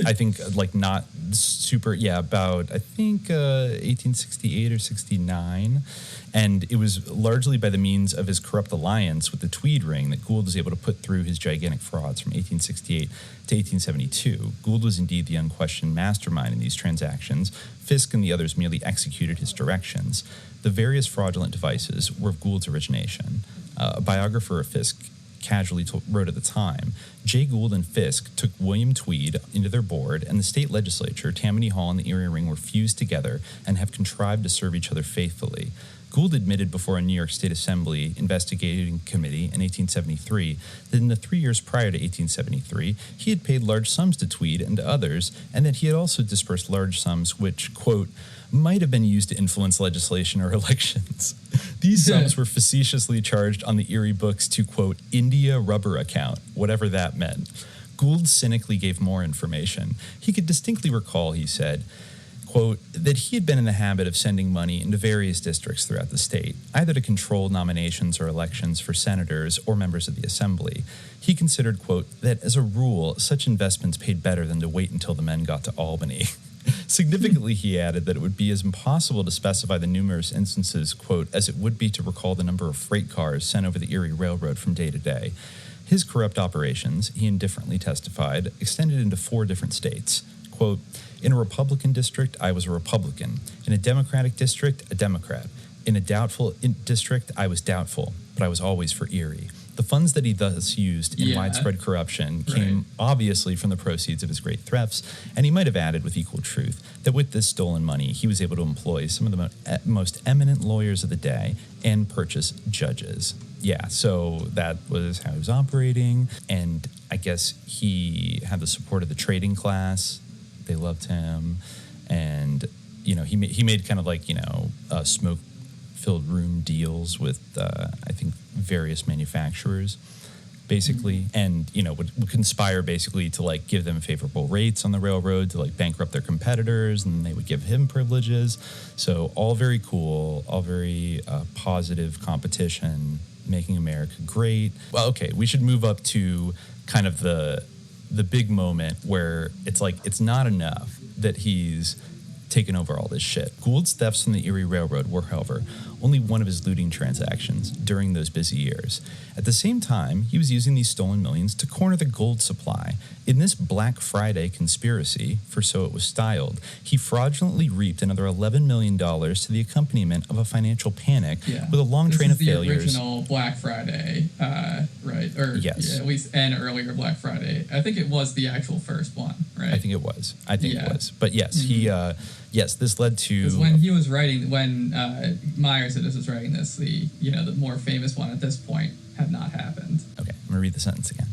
I think like not super, about, I think 1868 or 69. And it was largely by the means of his corrupt alliance with the Tweed ring that Gould was able to put through his gigantic frauds from 1868 to 1872. Gould was indeed the unquestioned mastermind in these transactions. Fisk and the others merely executed his directions. The various fraudulent devices were of Gould's origination. A biographer of Fisk casually wrote at the time, Jay Gould and Fisk took William Tweed into their board, and the state legislature, Tammany Hall, and the Erie Ring were fused together and have contrived to serve each other faithfully. Gould admitted before a New York State Assembly investigating committee in 1873 that in the 3 years prior to 1873, he had paid large sums to Tweed and to others, and that he had also dispersed large sums which, quote, might have been used to influence legislation or elections. These sums were facetiously charged on the Erie books to, quote, India rubber account, whatever that meant. Gould cynically gave more information. He could distinctly recall, he said, quote, that he had been in the habit of sending money into various districts throughout the state, either to control nominations or elections for senators or members of the assembly. He considered, quote, that as a rule, such investments paid better than to wait until the men got to Albany. Significantly, he added that it would be as impossible to specify the numerous instances, quote, as it would be to recall the number of freight cars sent over the Erie Railroad from day to day. His corrupt operations, he indifferently testified, extended into 4 different states. Quote, in a Republican district, I was a Republican. In a Democratic district, a Democrat. In a doubtful district, I was doubtful, but I was always for Erie. The funds that he thus used in widespread corruption came obviously from the proceeds of his great thefts, and he might have added with equal truth that with this stolen money, he was able to employ some of the most eminent lawyers of the day and purchase judges. Yeah, so that was how he was operating, and I guess he had the support of the trading class. They loved him, and he made kind of like smoke-filled room deals with I think various manufacturers, basically, and would conspire basically to like give them favorable rates on the railroad to like bankrupt their competitors, and they would give him privileges. So all very cool, all very positive competition, making America great. Well, okay, we should move up to kind of the big moment where it's like it's not enough that he's taken over all this shit. Gould's thefts from the Erie Railroad were, however, only one of his looting transactions during those busy years. At the same time, he was using these stolen millions to corner the gold supply. In this Black Friday conspiracy, for so it was styled, he fraudulently reaped another $11 million to the accompaniment of a financial panic with a long train of failures. This is the original Black Friday, right? Or yes. At least an earlier Black Friday. I think it was the actual first one, right? I think it was. It was. But yes, this led to... Because when he was writing, when Myers was writing this, the more famous one at this point had not happened. Okay, I'm going to read the sentence again.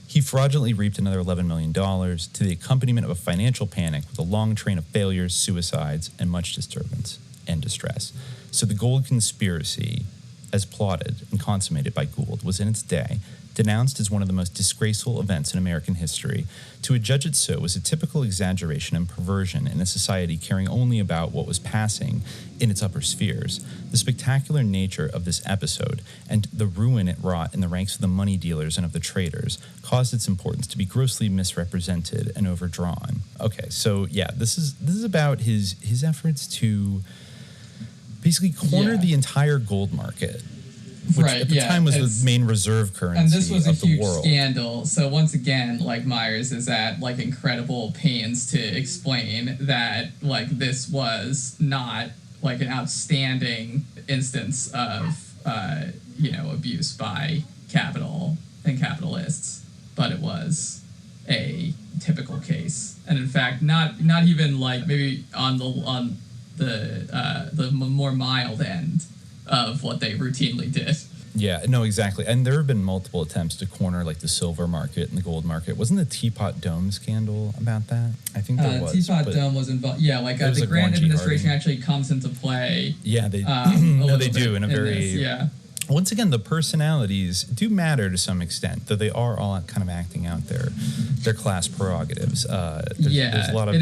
He fraudulently reaped another $11 million to the accompaniment of a financial panic with a long train of failures, suicides, and much disturbance and distress. So the gold conspiracy, as plotted and consummated by Gould, was in its day denounced as one of the most disgraceful events in American history. To adjudge it so was a typical exaggeration and perversion in a society caring only about what was passing in its upper spheres. The spectacular nature of this episode and the ruin it wrought in the ranks of the money dealers and of the traders caused its importance to be grossly misrepresented and overdrawn. Okay, so this is about his efforts to basically corner the entire gold market, which at the time was the main reserve currency of the world. And this was a huge scandal. So once again, Myers is at incredible pains to explain that this was not an outstanding instance of abuse by capital and capitalists, but it was a typical case. And in fact, not even maybe on the more mild end of what they routinely did. Yeah, no, exactly. And there have been multiple attempts to corner the silver market and the gold market. Wasn't the Teapot Dome scandal about that? I think there was. Teapot Dome was involved. Yeah, the Grant administration actually comes into play. Yeah, they they do in a very... Once again, the personalities do matter to some extent, though they are all kind of acting out their class prerogatives. There's a lot of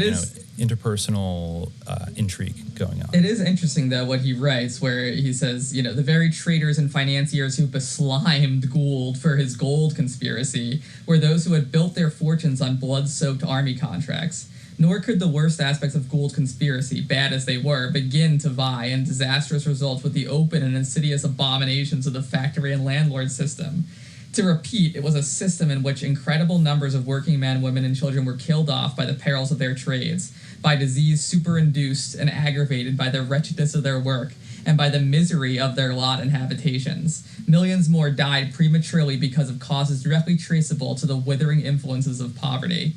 interpersonal intrigue going on. It is interesting, though, what he writes, where he says, the very traders and financiers who beslimed Gould for his gold conspiracy were those who had built their fortunes on blood-soaked army contracts. Nor could the worst aspects of Gould's conspiracy, bad as they were, begin to vie in disastrous results with the open and insidious abominations of the factory and landlord system. To repeat, it was a system in which incredible numbers of working men, women, and children were killed off by the perils of their trades, by disease superinduced and aggravated by the wretchedness of their work, and by the misery of their lot and habitations. Millions more died prematurely because of causes directly traceable to the withering influences of poverty.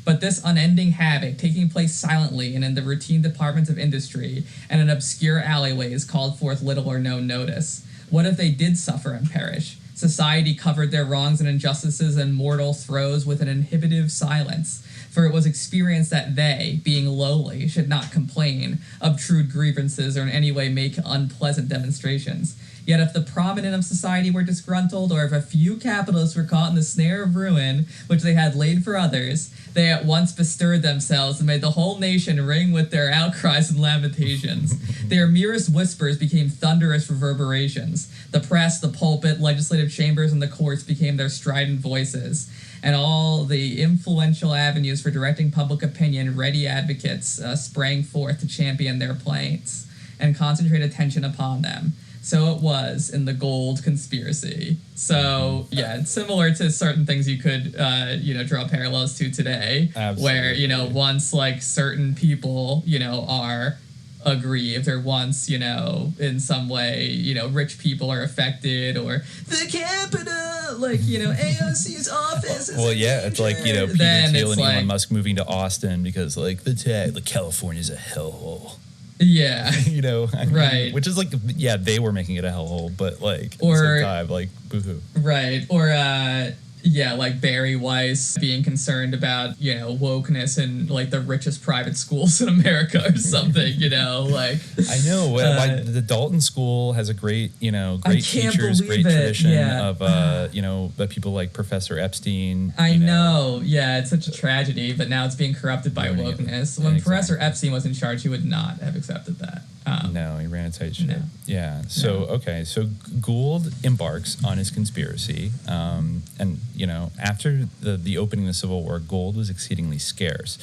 But this unending havoc, taking place silently and in the routine departments of industry and in obscure alleyways, called forth little or no notice. What if they did suffer and perish? Society covered their wrongs and injustices and mortal throes with an inhibitive silence, for it was experienced that they, being lowly, should not complain, obtrude grievances, or in any way make unpleasant demonstrations. Yet if the prominent of society were disgruntled, or if a few capitalists were caught in the snare of ruin, which they had laid for others, they at once bestirred themselves and made the whole nation ring with their outcries and lamentations. Their merest whispers became thunderous reverberations. The press, the pulpit, legislative chambers, and the courts became their strident voices. And all the influential avenues for directing public opinion, ready advocates sprang forth to champion their plaints and concentrate attention upon them. So it was in the Gould conspiracy. So, it's similar to certain things you could, draw parallels to today. Absolutely. Where, once, certain people, are aggrieved, or once, in some way, rich people are affected, or the Capitol, AOC's office is it's Peter Thiel and Elon Musk moving to Austin because, the California's a hellhole. Yeah. Right. Which is they were making it a hellhole, but at the same time, boo-hoo. Right. Or, Barry Weiss being concerned about, wokeness in, the richest private schools in America or something, I know. The Dalton School has a great teachers, great tradition of people like Professor Epstein. I know. Yeah, it's such a tragedy, but now it's being corrupted by wokeness. When Professor Epstein was in charge, he would not have accepted that. No, he ran a tight ship. No. Yeah. So, so Gould embarks on his conspiracy. And, after the opening of the Civil War, gold was exceedingly scarce.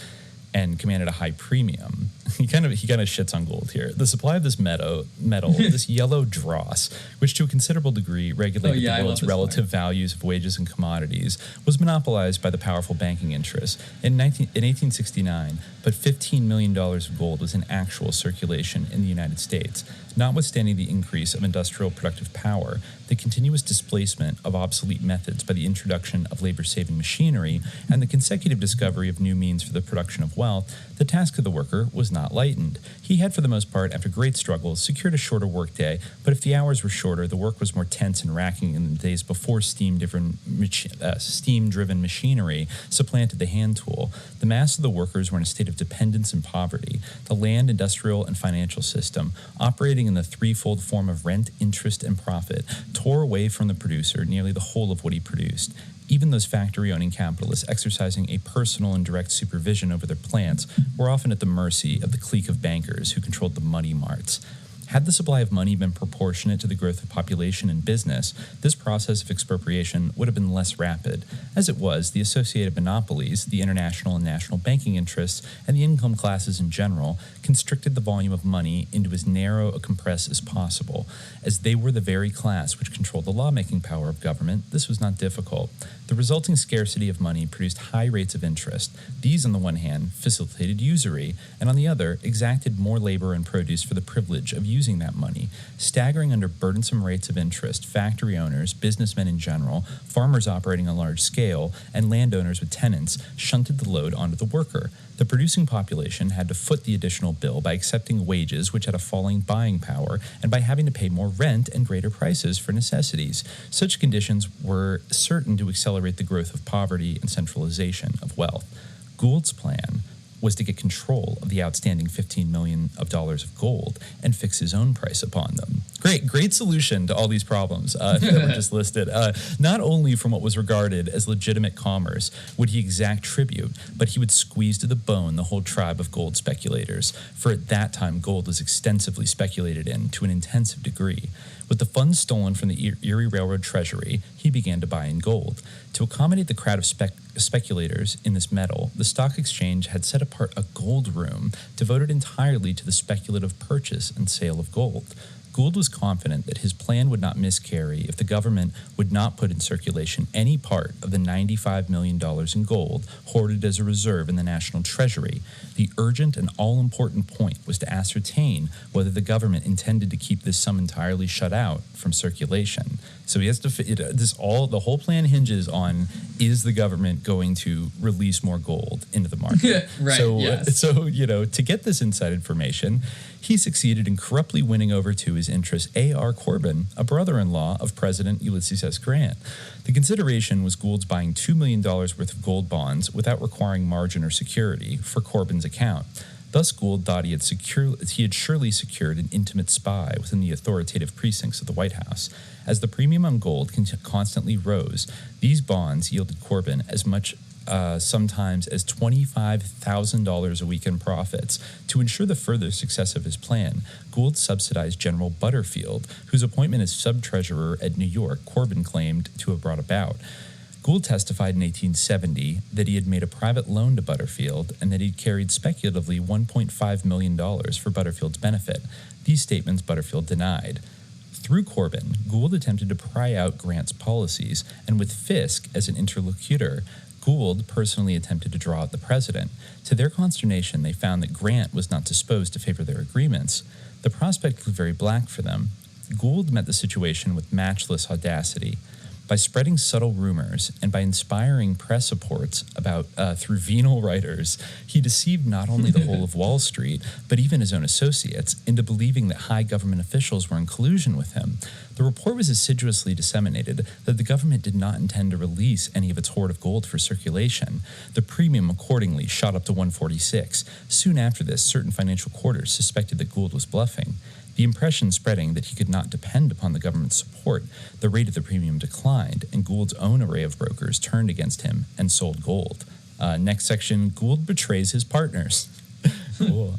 and commanded a high premium. He kind of shits on gold here. The supply of this metal, this yellow dross, which to a considerable degree regulated the world's relative values of wages and commodities, was monopolized by the powerful banking interests. In 1869, but $15 million of gold was in actual circulation in the United States. Notwithstanding the increase of industrial productive power, the continuous displacement of obsolete methods by the introduction of labor-saving machinery, and the consecutive discovery of new means for the production of wealth, the task of the worker was not lightened. He had, for the most part, after great struggles, secured a shorter workday, but if the hours were shorter, the work was more tense and racking in the days before steam-driven machinery supplanted the hand tool. The mass of the workers were in a state of dependence and poverty. The land, industrial, and financial system, operating in the threefold form of rent, interest, and profit, tore away from the producer nearly the whole of what he produced. Even those factory-owning capitalists exercising a personal and direct supervision over their plants were often at the mercy of the clique of bankers who controlled the money marts. Had the supply of money been proportionate to the growth of population and business, this process of expropriation would have been less rapid. As it was, the associated monopolies, the international and national banking interests, and the income classes in general constricted the volume of money into as narrow a compress as possible. As they were the very class which controlled the lawmaking power of government, this was not difficult. The resulting scarcity of money produced high rates of interest. These, on the one hand, facilitated usury, and on the other, exacted more labor and produce for the privilege of using that money. Staggering under burdensome rates of interest, factory owners, businessmen in general, farmers operating on a large scale, and landowners with tenants shunted the load onto the worker. The producing population had to foot the additional bill by accepting wages which had a falling buying power and by having to pay more rent and greater prices for necessities. Such conditions were certain to accelerate the growth of poverty and centralization of wealth. Gould's plan was to get control of the outstanding $15 million of gold and fix his own price upon them. Great solution to all these problems that were just listed. Not only from what was regarded as legitimate commerce would he exact tribute, but he would squeeze to the bone the whole tribe of gold speculators, for at that time gold was extensively speculated in to an intensive degree. With the funds stolen from the Erie Railroad treasury, he began to buy in gold. To accommodate the crowd of speculators in this metal, the stock exchange had set apart a gold room devoted entirely to the speculative purchase and sale of gold. Gould was confident that his plan would not miscarry if the government would not put in circulation any part of the $95 million in gold hoarded as a reserve in the national treasury. The urgent and all-important point was to ascertain whether the government intended to keep this sum entirely shut out from circulation. So he has to the whole plan hinges on, is the government going to release more gold into the market? Right. So to get this inside information, he succeeded in corruptly winning over to his interest A.R. Corbin, a brother-in-law of President Ulysses S. Grant. The consideration was Gould's buying $2 million worth of gold bonds without requiring margin or security for Corbin's account. Thus, Gould thought he had surely secured an intimate spy within the authoritative precincts of the White House. As the premium on gold constantly rose, these bonds yielded Corbin as much sometimes as $25,000 a week in profits. To ensure the further success of his plan, Gould subsidized General Butterfield, whose appointment as sub-treasurer at New York Corbin claimed to have brought about. Gould testified in 1870 that he had made a private loan to Butterfield and that he'd carried speculatively $1.5 million for Butterfield's benefit. These statements Butterfield denied. Through Corbin, Gould attempted to pry out Grant's policies, and with Fisk as an interlocutor, Gould personally attempted to draw out the president. To their consternation, they found that Grant was not disposed to favor their agreements. The prospect looked very black for them. Gould met the situation with matchless audacity. By spreading subtle rumors and by inspiring press reports through venal writers, he deceived not only the whole of Wall Street, but even his own associates, into believing that high government officials were in collusion with him. The report was assiduously disseminated that the government did not intend to release any of its hoard of gold for circulation. The premium accordingly shot up to $146. Soon after this, certain financial quarters suspected that Gould was bluffing. The impression spreading that he could not depend upon the government's support, the rate of the premium declined, and Gould's own array of brokers turned against him and sold gold. Next section, Gould betrays his partners. Cool.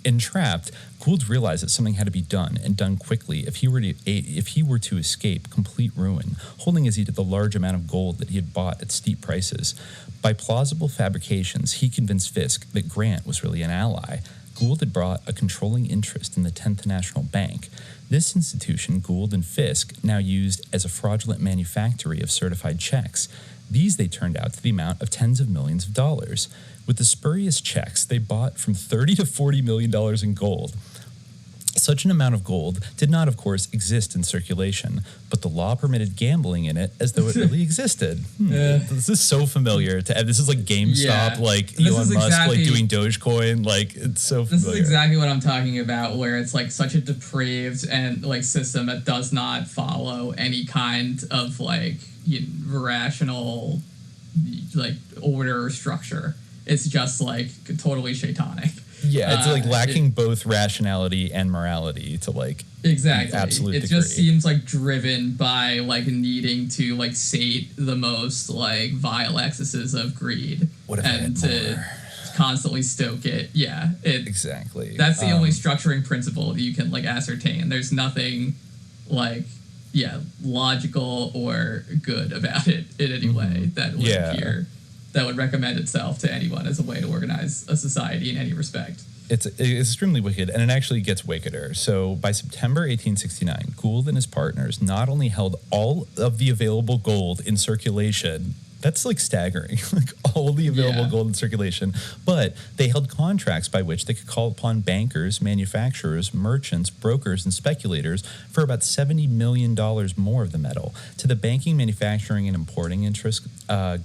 Entrapped, Gould realized that something had to be done, and done quickly, if he were to escape complete ruin, holding as he did the large amount of gold that he had bought at steep prices. By plausible fabrications, he convinced Fisk that Grant was really an ally. Gould had brought a controlling interest in the 10th National Bank. This institution, Gould and Fisk, now used as a fraudulent manufactory of certified checks. These they turned out to the amount of tens of millions of dollars. With the spurious checks, they bought from $30 to $40 million in gold. Such an amount of gold did not, of course, exist in circulation, but the law permitted gambling in it as though it really existed. This is so familiar. This is like GameStop, like Elon Musk, like doing Dogecoin. Like, it's so familiar. This is exactly what I'm talking about, where it's like such a depraved and like system that does not follow any kind of like rational like order or structure. It's just like totally shaitanic. Yeah, it's like lacking both rationality and morality to like exactly absolute it degree. Just seems like driven by like needing to like sate the most like vile excesses of greed and to constantly stoke it. Exactly. That's the only structuring principle that you can like ascertain. There's nothing like logical or good about it in any way that would appear that would recommend itself to anyone as a way to organize a society in any respect. It's extremely wicked, and it actually gets wickeder. So by September 1869, Gould and his partners not only held all of the available gold in circulation, that's like staggering, like all the available gold in circulation, but they held contracts by which they could call upon bankers, manufacturers, merchants, brokers, and speculators for about $70 million more of the metal. To the banking, manufacturing, and importing interest,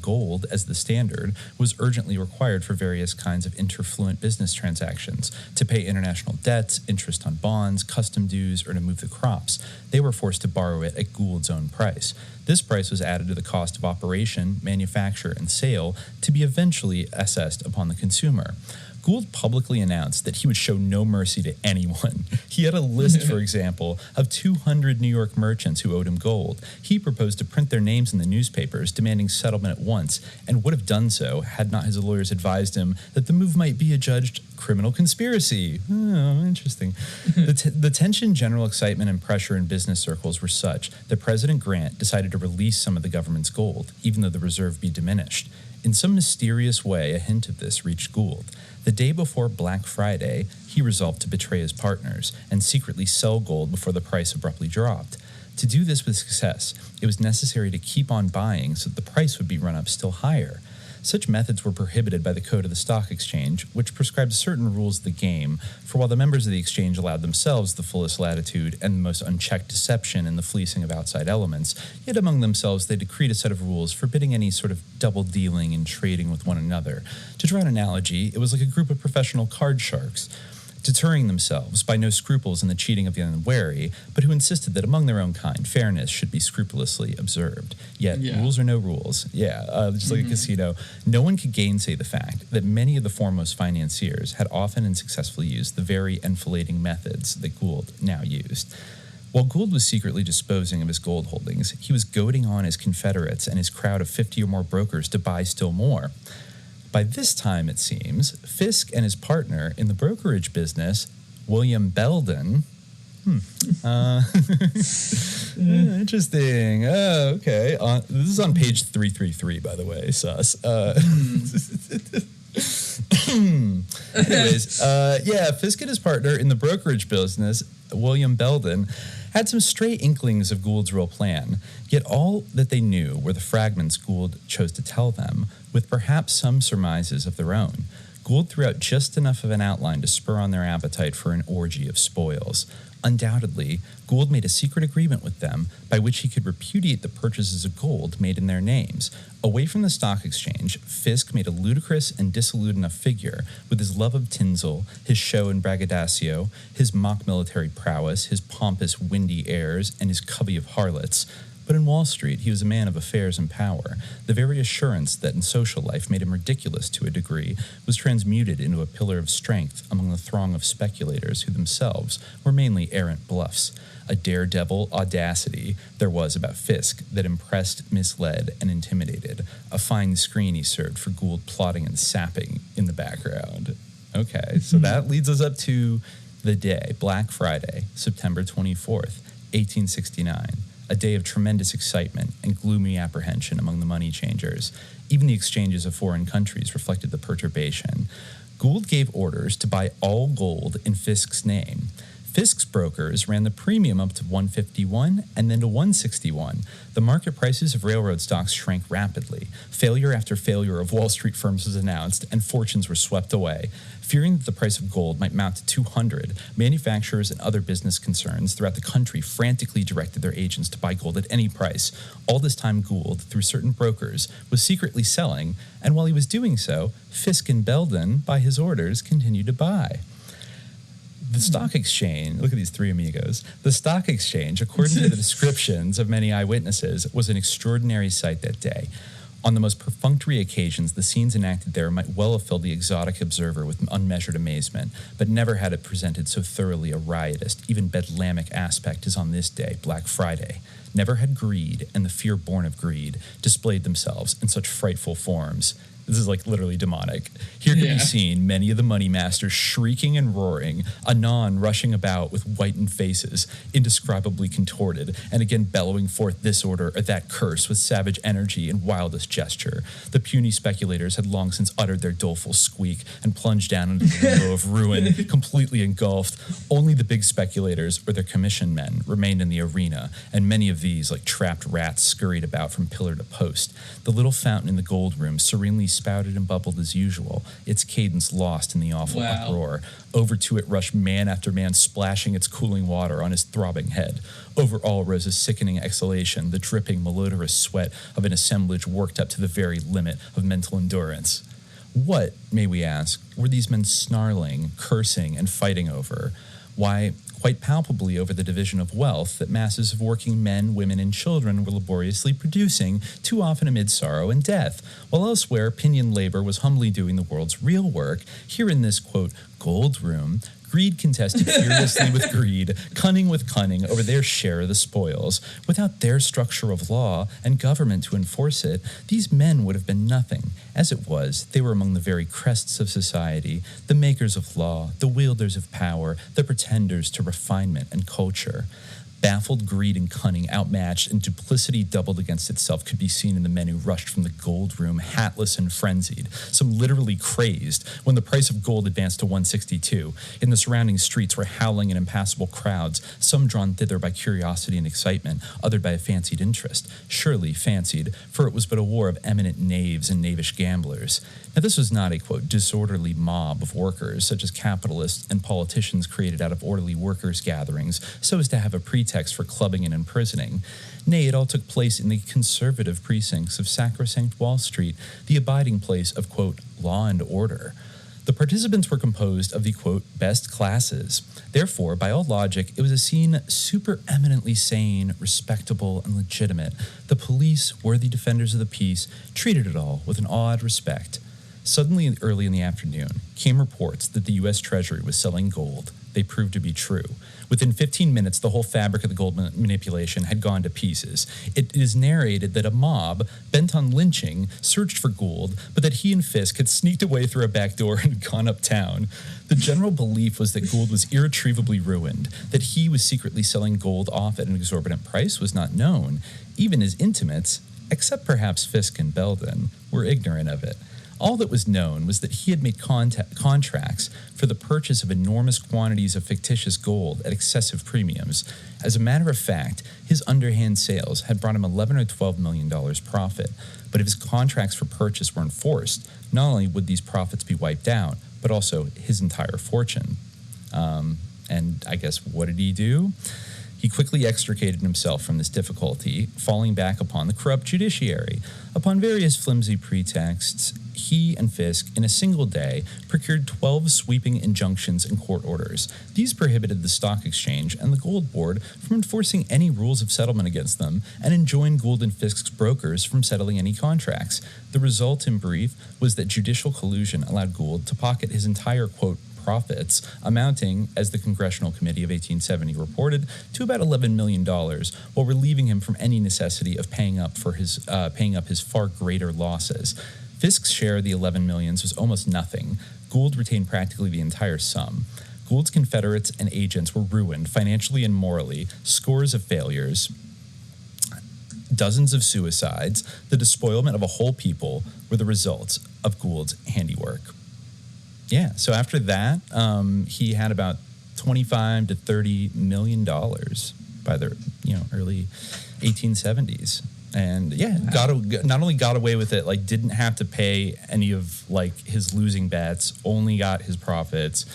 gold as the standard was urgently required for various kinds of interfluent business transactions, to pay international debts, interest on bonds, custom dues, or to move the crops. They were forced to borrow it at Gould's own price. This price was added to the cost of operation, manufacture, and sale to be eventually assessed upon the consumer. Gould publicly announced that he would show no mercy to anyone. He had a list, for example, of 200 New York merchants who owed him gold. He proposed to print their names in the newspapers, demanding settlement at once, and would have done so had not his lawyers advised him that the move might be adjudged criminal conspiracy. Oh, interesting. The tension, general excitement, and pressure in business circles were such that President Grant decided to release some of the government's gold, even though the reserve be diminished. In some mysterious way, a hint of this reached Gould. The day before Black Friday, he resolved to betray his partners and secretly sell gold before the price abruptly dropped. To do this with success, it was necessary to keep on buying so that the price would be run up still higher. Such methods were prohibited by the Code of the Stock Exchange, which prescribed certain rules of the game, for while the members of the exchange allowed themselves the fullest latitude and the most unchecked deception in the fleecing of outside elements, yet among themselves they decreed a set of rules forbidding any sort of double-dealing and trading with one another. To draw an analogy, it was like a group of professional card sharks, deterring themselves by no scruples in the cheating of the unwary, but who insisted that among their own kind, fairness should be scrupulously observed. Yet, rules are no rules. Just like a casino. No one could gainsay the fact that many of the foremost financiers had often and successfully used the very enfilading methods that Gould now used. While Gould was secretly disposing of his gold holdings, he was goading on his confederates and his crowd of 50 or more brokers to buy still more. By this time, it seems, Fisk and his partner in the brokerage business, William Belden, interesting. Oh, okay. This is on page 333, by the way, sus. Anyways, Fisk and his partner in the brokerage business, William Belden, had some stray inklings of Gould's real plan, yet all that they knew were the fragments Gould chose to tell them, with perhaps some surmises of their own. Gould threw out just enough of an outline to spur on their appetite for an orgy of spoils. Undoubtedly, Gould made a secret agreement with them by which he could repudiate the purchases of gold made in their names. Away from the stock exchange, Fisk made a ludicrous and dissolute enough figure with his love of tinsel, his show and braggadocio, his mock military prowess, his pompous, windy airs, and his covey of harlots. But in Wall Street, he was a man of affairs and power. The very assurance that in social life made him ridiculous to a degree was transmuted into a pillar of strength among the throng of speculators who themselves were mainly errant bluffs. A daredevil audacity there was about Fisk that impressed, misled, and intimidated. A fine screen he served for Gould plotting and sapping in the background. Okay, so that leads us up to the day, Black Friday, September 24th, 1869. A day of tremendous excitement and gloomy apprehension among the money changers. Even the exchanges of foreign countries reflected the perturbation. Gould gave orders to buy all gold in Fisk's name. Fisk's brokers ran the premium up to $151 and then to $161. The market prices of railroad stocks shrank rapidly. Failure after failure of Wall Street firms was announced, and fortunes were swept away. Fearing that the price of gold might mount to $200, manufacturers and other business concerns throughout the country frantically directed their agents to buy gold at any price. All this time, Gould, through certain brokers, was secretly selling, and while he was doing so, Fisk and Belden, by his orders, continued to buy. The stock exchange, look at these three amigos. The stock exchange, according to the descriptions of many eyewitnesses, was an extraordinary sight that day. On the most perfunctory occasions, the scenes enacted there might well have filled the exotic observer with unmeasured amazement, but never had it presented so thoroughly a riotous, even bedlamic aspect as on this day, Black Friday. Never had greed and the fear born of greed displayed themselves in such frightful forms. This is like literally demonic. Here can be seen many of the money masters shrieking and roaring, anon rushing about with whitened faces, indescribably contorted, and again bellowing forth this order or that curse with savage energy and wildest gesture. The puny speculators had long since uttered their doleful squeak and plunged down into the limbo of ruin, completely engulfed. Only the big speculators or their commission men remained in the arena, and many of these, like trapped rats, scurried about from pillar to post. The little fountain in the gold room serenely spouted and bubbled as usual, its cadence lost in the awful uproar. Over to it rushed man after man, splashing its cooling water on his throbbing head. Over all rose a sickening exhalation, the dripping, malodorous sweat of an assemblage worked up to the very limit of mental endurance. What, may we ask, were these men snarling, cursing, and fighting over? Why, quite palpably over the division of wealth that masses of working men, women, and children were laboriously producing, too often amid sorrow and death. While elsewhere, pinioned labor was humbly doing the world's real work, here in this, quote, gold room, greed contested furiously with greed, cunning with cunning over their share of the spoils. Without their structure of law and government to enforce it, these men would have been nothing. As it was, they were among the very crests of society, the makers of law, the wielders of power, the pretenders to refinement and culture. Baffled greed and cunning, outmatched, and duplicity doubled against itself could be seen in the men who rushed from the gold room, hatless and frenzied, some literally crazed, when the price of gold advanced to $162. In the surrounding streets were howling and impassable crowds, some drawn thither by curiosity and excitement, othered by a fancied interest. Surely fancied, for it was but a war of eminent knaves and knavish gamblers. Now, this was not a, quote, disorderly mob of workers, such as capitalists and politicians created out of orderly workers' gatherings, so as to have a pretext for clubbing and imprisoning. Nay, it all took place in the conservative precincts of sacrosanct Wall Street, the abiding place of, quote, law and order. The participants were composed of the, quote, best classes. Therefore, by all logic, it was a scene supereminently sane, respectable, and legitimate. The police, worthy defenders of the peace, treated it all with an awed respect. Suddenly, early in the afternoon, came reports that the U.S. Treasury was selling gold. They proved to be true. Within 15 minutes, the whole fabric of the gold manipulation had gone to pieces. It is narrated that a mob, bent on lynching, searched for Gould, but that he and Fisk had sneaked away through a back door and gone uptown. The general belief was that Gould was irretrievably ruined. That he was secretly selling gold off at an exorbitant price was not known. Even his intimates, except perhaps Fisk and Belden, were ignorant of it. All that was known was that he had made contracts for the purchase of enormous quantities of fictitious gold at excessive premiums. As a matter of fact, his underhand sales had brought him $11 or $12 million profit. But if his contracts for purchase were enforced, not only would these profits be wiped out, but also his entire fortune. And I guess, what did he do? He quickly extricated himself from this difficulty, falling back upon the corrupt judiciary. Upon various flimsy pretexts, he and Fisk, in a single day, procured 12 sweeping injunctions and court orders. These prohibited the stock exchange and the gold board from enforcing any rules of settlement against them, and enjoined Gould and Fisk's brokers from settling any contracts. The result, in brief, was that judicial collusion allowed Gould to pocket his entire, quote, profits, amounting, as the Congressional Committee of 1870 reported, to about $11 million, while relieving him from any necessity of paying up his far greater losses. Fisk's share of the $11 million was almost nothing. Gould retained practically the entire sum. Gould's confederates and agents were ruined financially and morally, scores of failures, dozens of suicides, the despoilment of a whole people were the results of Gould's handiwork. Yeah, so after that, he had about $25 to $30 million by the early 1870s. And not only got away with it, like didn't have to pay any of like his losing bets, only got his profits.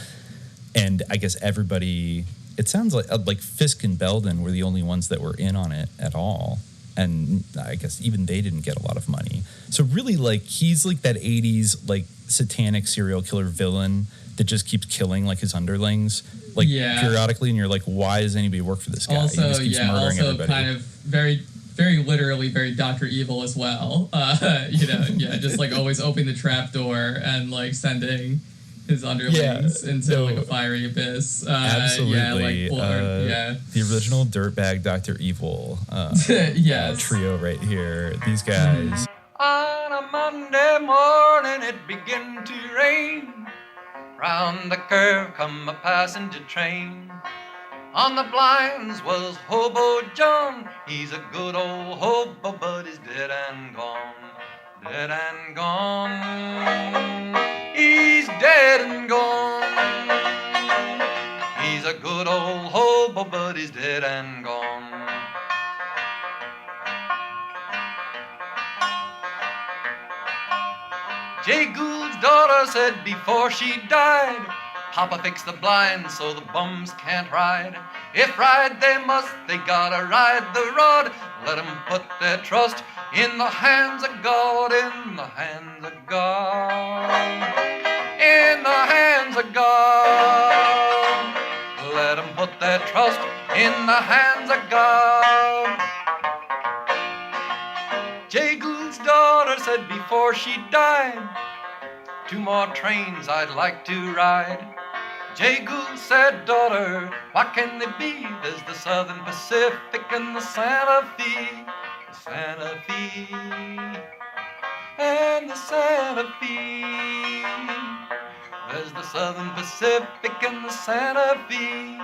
And I guess everybody, it sounds like Fisk and Belden were the only ones that were in on it at all. And I guess even they didn't get a lot of money. So really, like, he's like that 80s, like, satanic serial killer villain that just keeps killing, like, his underlings, like, periodically. And you're like, why does anybody work for this guy? Also, he just keeps murdering everybody. Kind of very, very literally very Dr. Evil as well. Just, like, always opening the trap door and, like, sending his underlings into like a fiery abyss. Absolutely. The original dirtbag Dr. Evil trio right here. These guys. On a Monday morning it began to rain. Round the curve come a passenger train. On the blinds was Hobo John. He's a good old hobo, but he's dead and gone. Dead and gone. He's dead and gone. He's a good old hobo, but he's dead and gone. Jay Gould's daughter said before she died, Papa fixed the blinds so the bums can't ride. If ride they must, they gotta ride the rod. Let 'em put their trust in the hands of God, in the hands of God, in the hands of God. Let 'em put their trust in the hands of God. Jay Gould's daughter said before she died, 2 more trains I'd like to ride. Jay Gould said, daughter, what can they be? There's the Southern Pacific and the Santa Fe. The Santa Fe and the Santa Fe. There's the Southern Pacific and the Santa Fe.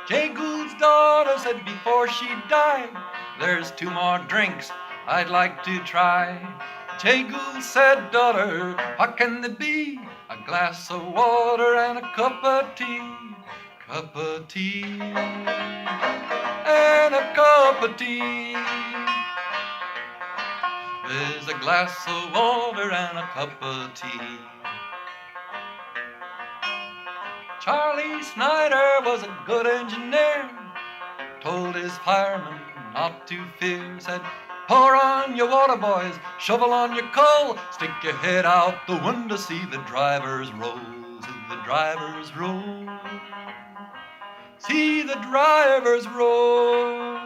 Jay Gould's daughter said before she died, there's 2 more drinks I'd like to try. Jay Gould said, daughter, what can they be? A glass of water and a cup of tea. Cup of tea and a cup of tea. There's a glass of water and a cup of tea. Charlie Snyder was a good engineer. Told his firemen not to fear. Said, pour on your water, boys, shovel on your coal, stick your head out the window, see the drivers roll, see the drivers roll, see the drivers roll.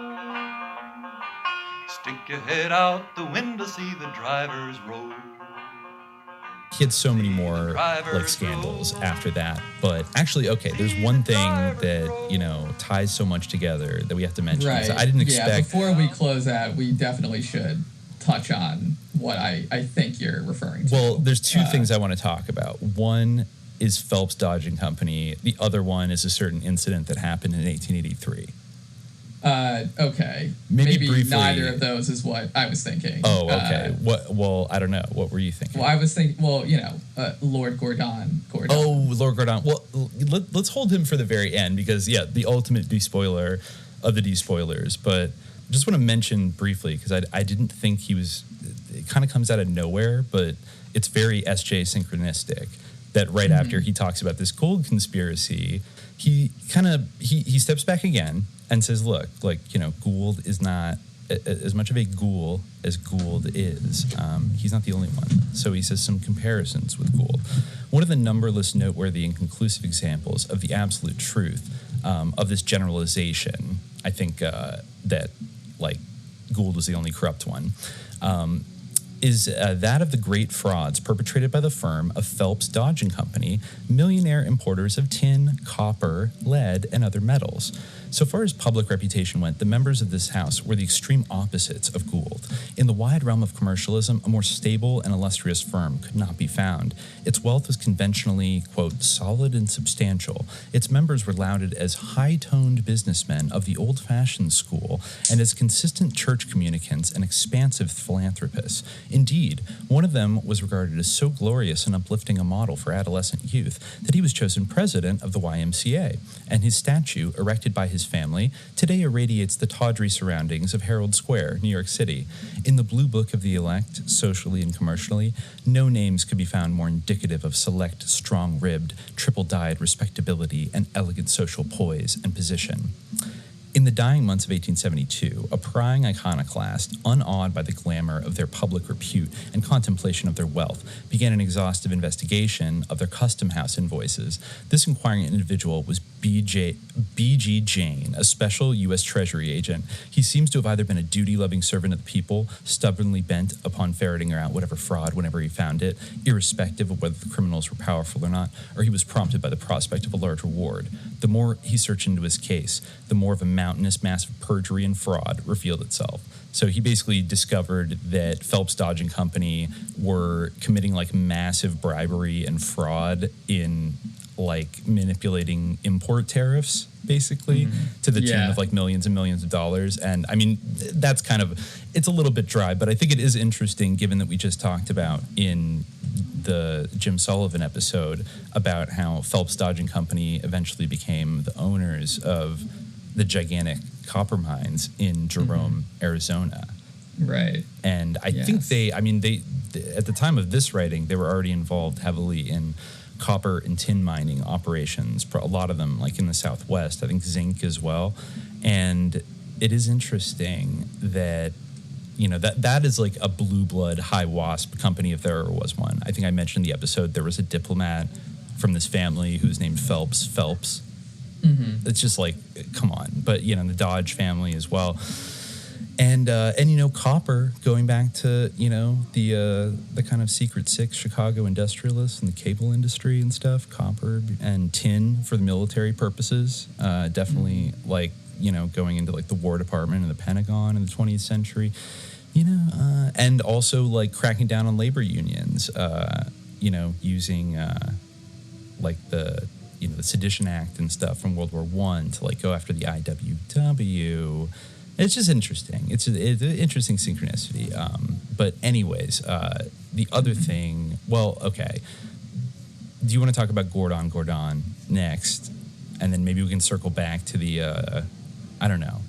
Stick your head out the window, see the drivers roll. He had so many more like scandals after that, but actually, okay, there's one thing that ties so much together that we have to mention. Right. I didn't expect. Yeah, before we close out, we definitely should touch on what I think you're referring to. Well, there's 2 things I want to talk about. One is Phelps Dodging Company. The other one is a certain incident that happened in 1883. Okay. Maybe briefly, neither of those is what I was thinking. Oh, okay. Well, I don't know. What were you thinking? Well, I was thinking, Lord Gordon. Oh, Lord Gordon. Well, let's hold him for the very end because, the ultimate despoiler of the despoilers. But I just want to mention briefly because I didn't think he was, it kind of comes out of nowhere, but it's very SJ synchronistic that right after he talks about this Gould conspiracy, he steps back again and says, look, Gould is not as much of a ghoul as Gould is. He's not the only one. So he says some comparisons with Gould. One of the numberless noteworthy and conclusive examples of the absolute truth of this generalization, I think that, Gould was the only corrupt one, is that of the great frauds perpetrated by the firm of Phelps Dodging Company, millionaire importers of tin, copper, lead, and other metals. So far as public reputation went, the members of this house were the extreme opposites of Gould. In the wide realm of commercialism, a more stable and illustrious firm could not be found. Its wealth was conventionally, quote, solid and substantial. Its members were lauded as high-toned businessmen of the old-fashioned school and as consistent church communicants and expansive philanthropists. Indeed, one of them was regarded as so glorious and uplifting a model for adolescent youth that he was chosen president of the YMCA, and his statue, erected by his family, today irradiates the tawdry surroundings of Herald Square, New York City. In the Blue Book of the Elect, socially and commercially, no names could be found more indicative of select, strong-ribbed, triple-dyed respectability and elegant social poise and position. In the dying months of 1872, a prying iconoclast, unawed by the glamour of their public repute and contemplation of their wealth, began an exhaustive investigation of their custom house invoices. This inquiring individual was B.G. Jane, a special U.S. Treasury agent. He seems to have either been a duty-loving servant of the people, stubbornly bent upon ferreting out whatever fraud whenever he found it, irrespective of whether the criminals were powerful or not, or he was prompted by the prospect of a large reward. The more he searched into his case, the more of a mountainous mass of perjury and fraud revealed itself. So he basically discovered that Phelps Dodge and Company were committing like massive bribery and fraud in like manipulating import tariffs, basically, to the tune of like millions and millions of dollars. And I mean, that's kind of, it's a little bit dry, but I think it is interesting given that we just talked about in the Jim Sullivan episode about how Phelps Dodge and Company eventually became the owners of the gigantic copper mines in Jerome, Arizona. Right. And I think they at the time of this writing, they were already involved heavily in copper and tin mining operations, a lot of them like in the Southwest, I think zinc as well. And it is interesting that, you know, that is like a blue blood high wasp company if there ever was one. I think I mentioned in the episode there was a diplomat from this family who's named Phelps. It's just like, come on. But, you know, the Dodge family as well. And you know, copper, going back to, you know, the kind of secret six Chicago industrialists and the cable industry and stuff, copper and tin for the military purposes, definitely like, you know, going into like the War Department and the Pentagon in the 20th century, you know, and also like cracking down on labor unions, you know, using like the, you know, the Sedition Act and stuff from World War I to like go after the IWW. It's just interesting. It's an interesting synchronicity. But anyways, the other thing, well, okay. Do you want to talk about Gordon next? And then maybe we can circle back to the, I don't know.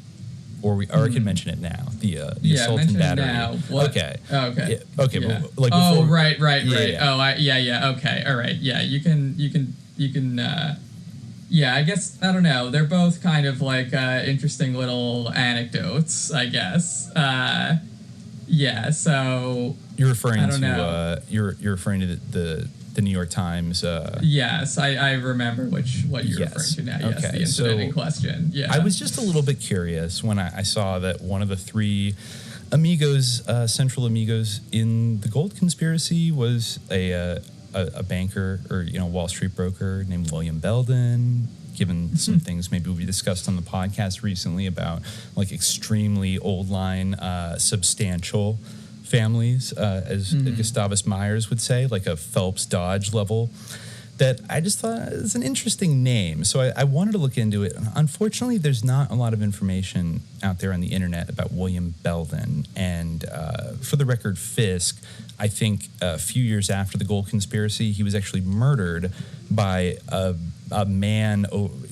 Or I can mention it now. The assault and battery. Now. What? Okay. Oh, okay. Yeah, okay. Yeah. But like before, right. Yeah. Oh, okay. All right. Yeah, you can. Yeah, I guess, I don't know. They're both kind of like interesting little anecdotes, I guess. Yeah, so you're referring to you're referring to the New York Times. Yes, I remember what you're referring to now. Yes, the incident in question. Yeah, I was just a little bit curious when I saw that one of the three amigos, central amigos in the gold conspiracy was a banker or, you know, Wall Street broker named William Belden, given some things maybe we discussed on the podcast recently about like extremely old line, substantial families, as Gustavus Myers would say, like a Phelps Dodge level, that I just thought is an interesting name. So I wanted to look into it. Unfortunately, there's not a lot of information out there on the internet about William Belden. And for the record, Fisk, I think a few years after the gold conspiracy, he was actually murdered by a man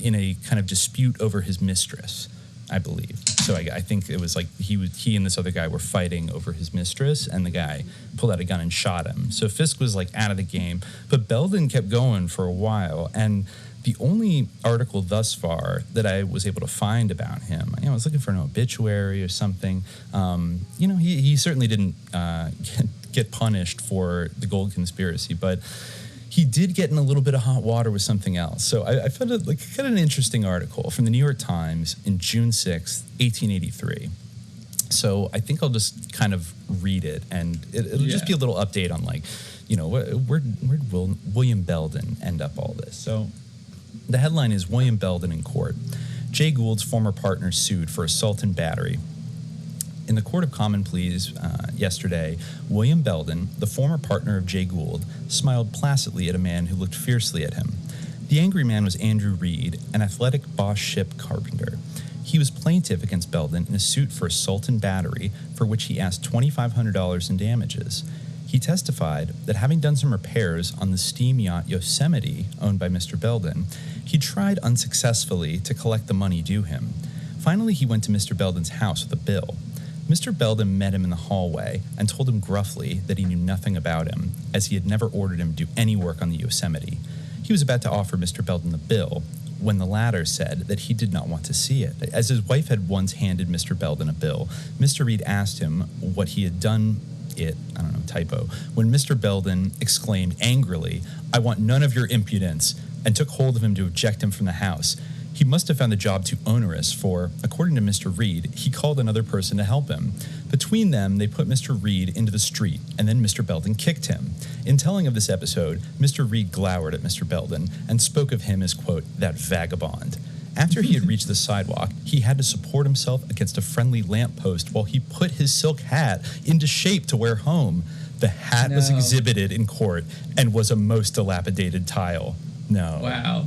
in a kind of dispute over his mistress, I believe. So I think it was like he and this other guy were fighting over his mistress, and the guy pulled out a gun and shot him. So Fisk was like out of the game, but Belden kept going for a while. And the only article thus far that I was able to find about him, you know, I was looking for an obituary or something. You know, he certainly didn't get punished for the gold conspiracy, but he did get in a little bit of hot water with something else. So I found it like kind of an interesting article from the New York Times in June 6th, 1883. So I think I'll just kind of read it, and it'll just be a little update on like, you know, where William Belden end up all this. So the headline is William Belden in court. Jay Gould's former partner sued for assault and battery. In the Court of Common Pleas yesterday, William Belden, the former partner of Jay Gould, smiled placidly at a man who looked fiercely at him. The angry man was Andrew Reed, an athletic Bosch ship carpenter. He was plaintiff against Belden in a suit for assault and battery, for which he asked $2,500 in damages. He testified that having done some repairs on the steam yacht Yosemite, owned by Mr. Belden, he tried unsuccessfully to collect the money due him. Finally, he went to Mr. Belden's house with a bill. Mr. Belden met him in the hallway and told him gruffly that he knew nothing about him, as he had never ordered him to do any work on the Yosemite. He was about to offer Mr. Belden the bill when the latter said that he did not want to see it. As his wife had once handed Mr. Belden a bill, Mr. Reed asked him what he had done typo, when Mr. Belden exclaimed angrily, "I want none of your impudence," and took hold of him to eject him from the house. He must have found the job too onerous, for, according to Mr. Reed, he called another person to help him. Between them, they put Mr. Reed into the street, and then Mr. Belden kicked him. In telling of this episode, Mr. Reed glowered at Mr. Belden and spoke of him as, quote, "that vagabond." After he had reached the sidewalk, he had to support himself against a friendly lamppost while he put his silk hat into shape to wear home. The hat was exhibited in court and was a most dilapidated tile. No. Wow.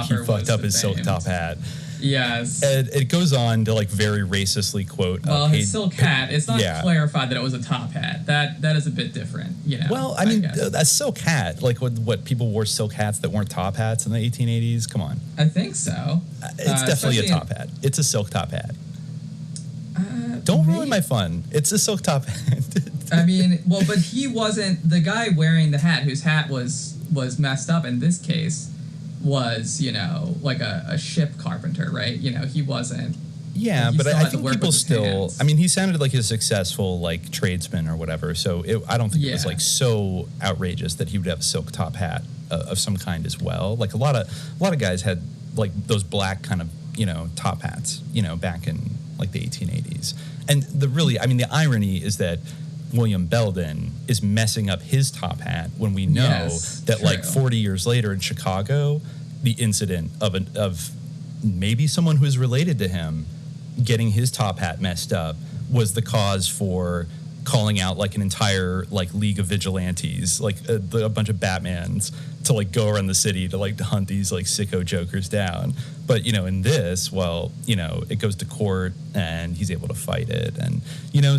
He fucked up his silk top hat. Yes. And it goes on to very racistly quote. Well, his silk hat. It's not clarified that it was a top hat. That is a bit different. Well, I mean, a silk hat, what people wore silk hats that weren't top hats in the 1880s. Come on. I think so. It's definitely a top hat. It's a silk top hat. Don't ruin my fun. It's a silk top hat. I mean, well, but he wasn't the guy wearing the hat whose hat was messed up in this case. Was like a ship carpenter, right? He wasn't. Yeah, but I think people still. I mean, he sounded like a successful tradesman or whatever. So I don't think it was so outrageous that he would have a silk top hat of some kind as well. Like a lot of guys had those black kind of top hats back in the 1880s. And the irony is that William Belden is messing up his top hat when we know that 40 years later in Chicago, the incident of maybe someone who is related to him getting his top hat messed up was the cause for calling out an entire league of vigilantes, a bunch of Batmans to go around the city to hunt these sicko jokers down. But in this, it goes to court and he's able to fight it, and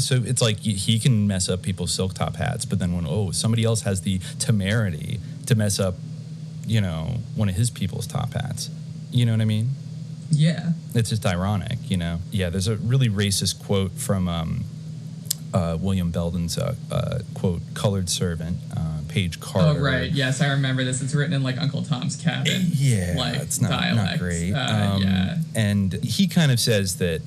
so it's he can mess up people's silk top hats, but then when somebody else has the temerity to mess up one of his people's top hats, you know what I mean? Yeah, it's just ironic, Yeah, there's a really racist quote from William Belden's quote, colored servant, Paige Carter. Oh, right. Yes, I remember this. It's written in Uncle Tom's Cabin. Yeah, it's not great. And he kind of says that,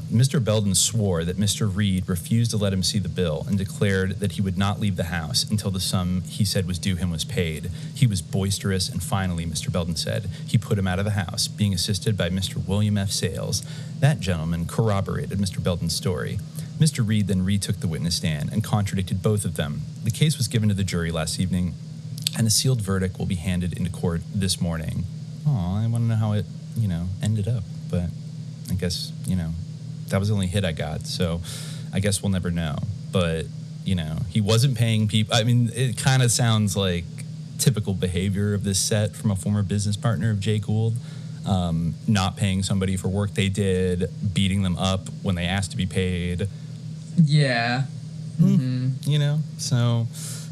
Mr. Belden swore that Mr. Reed refused to let him see the bill and declared that he would not leave the house until the sum he said was due him was paid. He was boisterous, and finally, Mr. Belden said, he put him out of the house, being assisted by Mr. William F. Sales. That gentleman corroborated Mr. Belden's story. Mr. Reed then retook the witness stand and contradicted both of them. The case was given to the jury last evening, and a sealed verdict will be handed into court this morning. I want to know how it, ended up, but I guess, that was the only hit I got, so I guess we'll never know. But, he wasn't paying people. I mean, it kind of sounds like typical behavior of this set from a former business partner of Jay Gould. Not paying somebody for work they did, beating them up when they asked to be paid. Yeah. Mm-hmm. So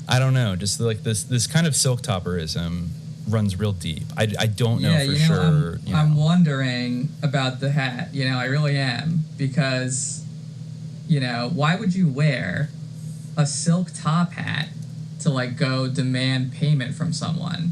I don't know. Just this kind of silk topperism runs real deep. I don't know for sure. I'm wondering about the hat. I really am, because why would you wear a silk top hat to go demand payment from someone